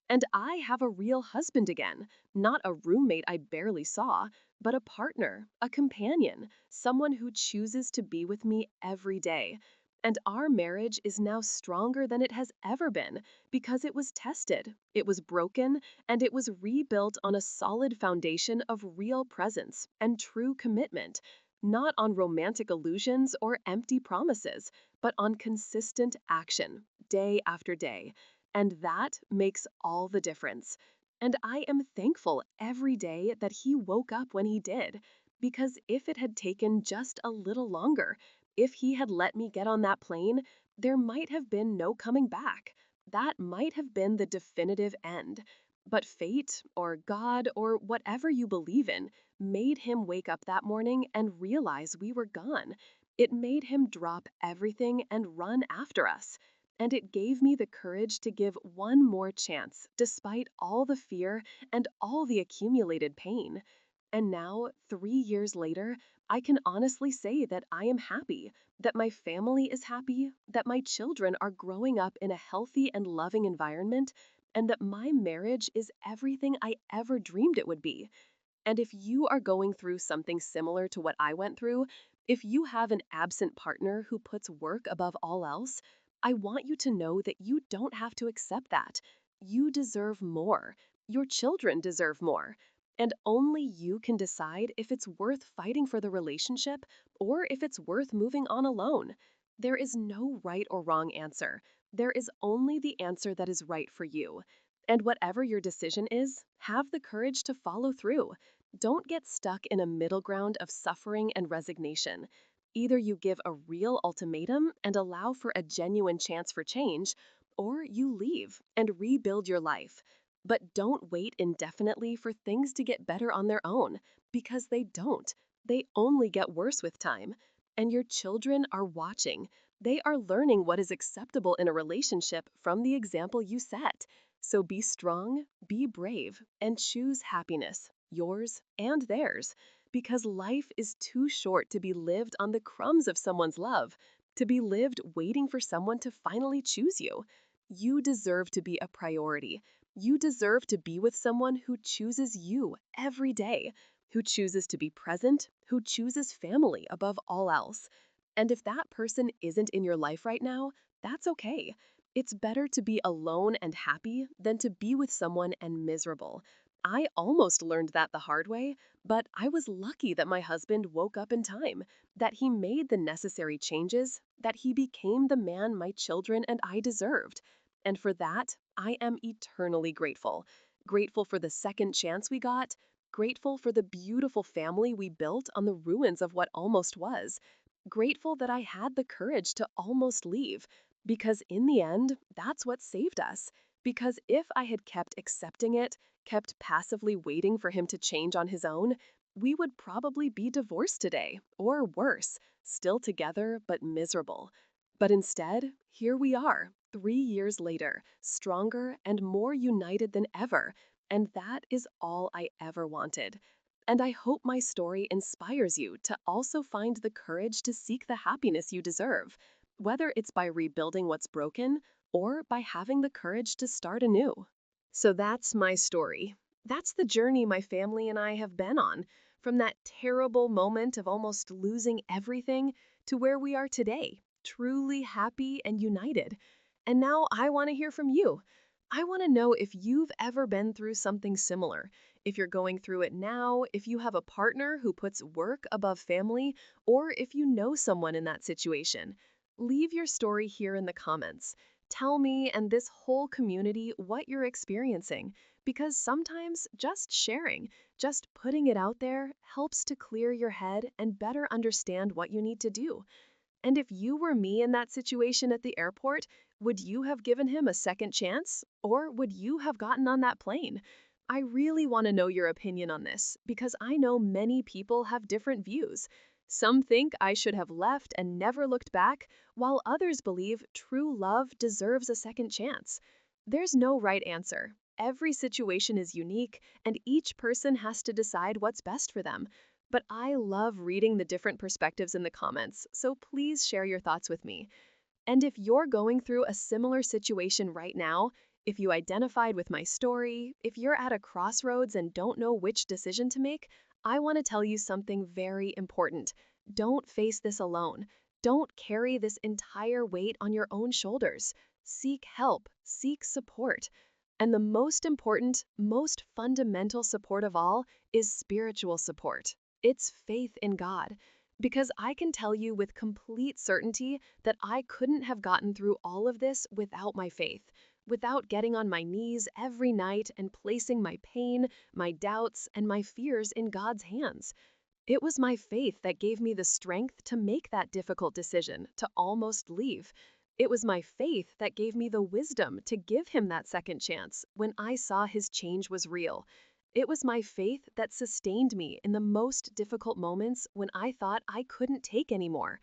And I have a real husband again, not a roommate I barely saw, but a partner, a companion, someone who chooses to be with me every day. And our marriage is now stronger than it has ever been because it was tested, it was broken, and it was rebuilt on a solid foundation of real presence and true commitment, not on romantic illusions or empty promises, but on consistent action, day after day. And that makes all the difference. And I am thankful every day that he woke up when he did, because if it had taken just a little longer, if he had let me get on that plane, there might have been no coming back. That might have been the definitive end. But fate, or God, or whatever you believe in, made him wake up that morning and realize we were gone. It made him drop everything and run after us. And it gave me the courage to give one more chance, despite all the fear and all the accumulated pain. And now, 3 years later, I can honestly say that I am happy, that my family is happy, that my children are growing up in a healthy and loving environment, and that my marriage is everything I ever dreamed it would be. And if you are going through something similar to what I went through, if you have an absent partner who puts work above all else, I want you to know that you don't have to accept that. You deserve more. Your children deserve more. And only you can decide if it's worth fighting for the relationship or if it's worth moving on alone. There is no right or wrong answer. There is only the answer that is right for you. And whatever your decision is, have the courage to follow through. Don't get stuck in a middle ground of suffering and resignation. Either you give a real ultimatum and allow for a genuine chance for change, or you leave and rebuild your life. But don't wait indefinitely for things to get better on their own, because they don't. They only get worse with time. And your children are watching. They are learning what is acceptable in a relationship from the example you set. So be strong, be brave, and choose happiness, yours and theirs, because life is too short to be lived on the crumbs of someone's love, to be lived waiting for someone to finally choose you. You deserve to be a priority. You deserve to be with someone who chooses you every day, who chooses to be present, who chooses family above all else. And if that person isn't in your life right now, that's okay. It's better to be alone and happy than to be with someone and miserable. I almost learned that the hard way, but I was lucky that my husband woke up in time, that he made the necessary changes, that he became the man my children and I deserved. And for that, I am eternally grateful. Grateful for the second chance we got, grateful for the beautiful family we built on the ruins of what almost was, grateful that I had the courage to almost leave. Because in the end, that's what saved us. Because if I had kept accepting it, kept passively waiting for him to change on his own, we would probably be divorced today, or worse, still together but miserable. But instead, here we are, 3 years later, stronger and more united than ever, and that is all I ever wanted. And I hope my story inspires you to also find the courage to seek the happiness you deserve, whether it's by rebuilding what's broken or by having the courage to start anew. So that's my story. That's the journey my family and I have been on, from that terrible moment of almost losing everything to where we are today, truly happy and united. And now I want to hear from you. I want to know if you've ever been through something similar, if you're going through it now, if you have a partner who puts work above family, or if you know someone in that situation. Leave your story here in the comments. Tell me and this whole community what you're experiencing, because sometimes just sharing, just putting it out there, helps to clear your head and better understand what you need to do. And if you were me in that situation at the airport, would you have given him a second chance? Or would you have gotten on that plane? I really want to know your opinion on this because I know many people have different views. Some think I should have left and never looked back, while others believe true love deserves a second chance. There's no right answer. Every situation is unique, and each person has to decide what's best for them. But I love reading the different perspectives in the comments, so please share your thoughts with me. And if you're going through a similar situation right now, if you identified with my story, if you're at a crossroads and don't know which decision to make, I want to tell you something very important. Don't face this alone. Don't carry this entire weight on your own shoulders. Seek help, seek support. And the most important, most fundamental support of all is spiritual support. It's faith in God. Because I can tell you with complete certainty that I couldn't have gotten through all of this without my faith. without getting on my knees every night and placing my pain, my doubts, and my fears in God's hands. It was my faith that gave me the strength to make that difficult decision to almost leave. It was my faith that gave me the wisdom to give him that second chance when I saw his change was real. It was my faith that sustained me in the most difficult moments when I thought I couldn't take anymore.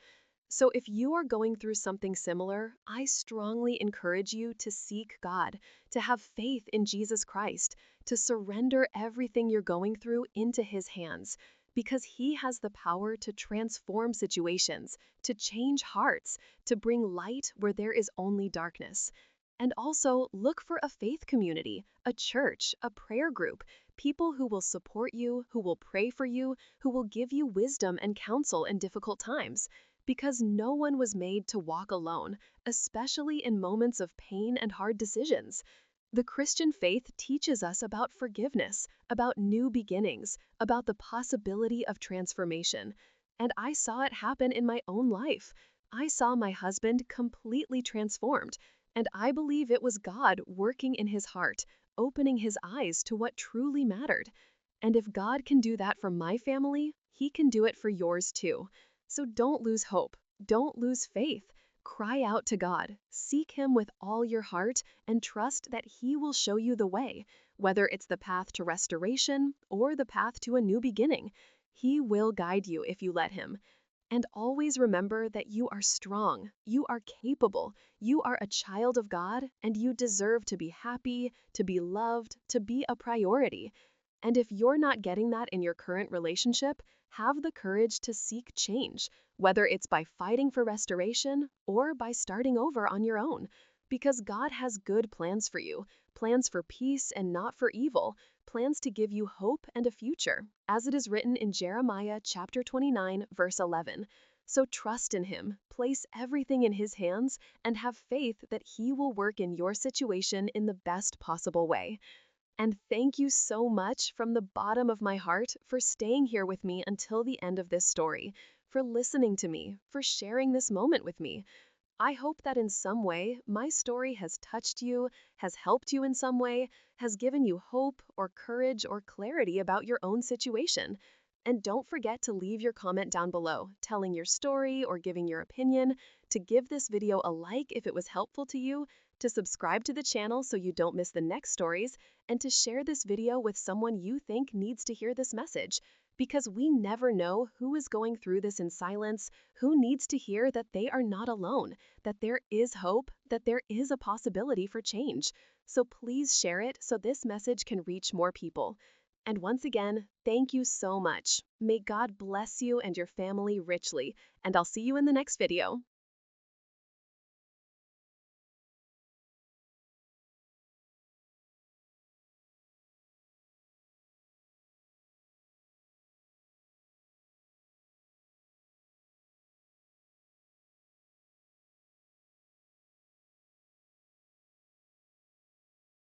So, if you are going through something similar, I strongly encourage you to seek God, to have faith in Jesus Christ, to surrender everything you're going through into His hands, because He has the power to transform situations, to change hearts, to bring light where there is only darkness. And also look for a faith community, a church, a prayer group, people who will support you, who will pray for you, who will give you wisdom and counsel in difficult times because no one was made to walk alone, especially in moments of pain and hard decisions. The Christian faith teaches us about forgiveness, about new beginnings, about the possibility of transformation. And I saw it happen in my own life. I saw my husband completely transformed, and I believe it was God working in his heart, opening his eyes to what truly mattered. And if God can do that for my family, He can do it for yours too. So don't lose hope. Don't lose faith. Cry out to God. Seek Him with all your heart and trust that He will show you the way, whether it's the path to restoration or the path to a new beginning. He will guide you if you let Him. And always remember that you are strong, you are capable, you are a child of God, and you deserve to be happy, to be loved, to be a priority. And if you're not getting that in your current relationship, have the courage to seek change, whether it's by fighting for restoration or by starting over on your own. Because God has good plans for you, plans for peace and not for evil, plans to give you hope and a future, as it is written in Jeremiah chapter 29, verse 11. So trust in Him, place everything in His hands, and have faith that He will work in your situation in the best possible way. And thank you so much from the bottom of my heart for staying here with me until the end of this story, for listening to me, for sharing this moment with me. I hope that in some way my story has touched you, has helped you in some way, has given you hope or courage or clarity about your own situation. And don't forget to leave your comment down below, telling your story or giving your opinion, to give this video a like if it was helpful to you, to subscribe to the channel so you don't miss the next stories, and to share this video with someone you think needs to hear this message. Because we never know who is going through this in silence, who needs to hear that they are not alone, that there is hope, that there is a possibility for change. So please share it so this message can reach more people. And once again, thank you so much. May God bless you and your family richly, and I'll see you in the next video.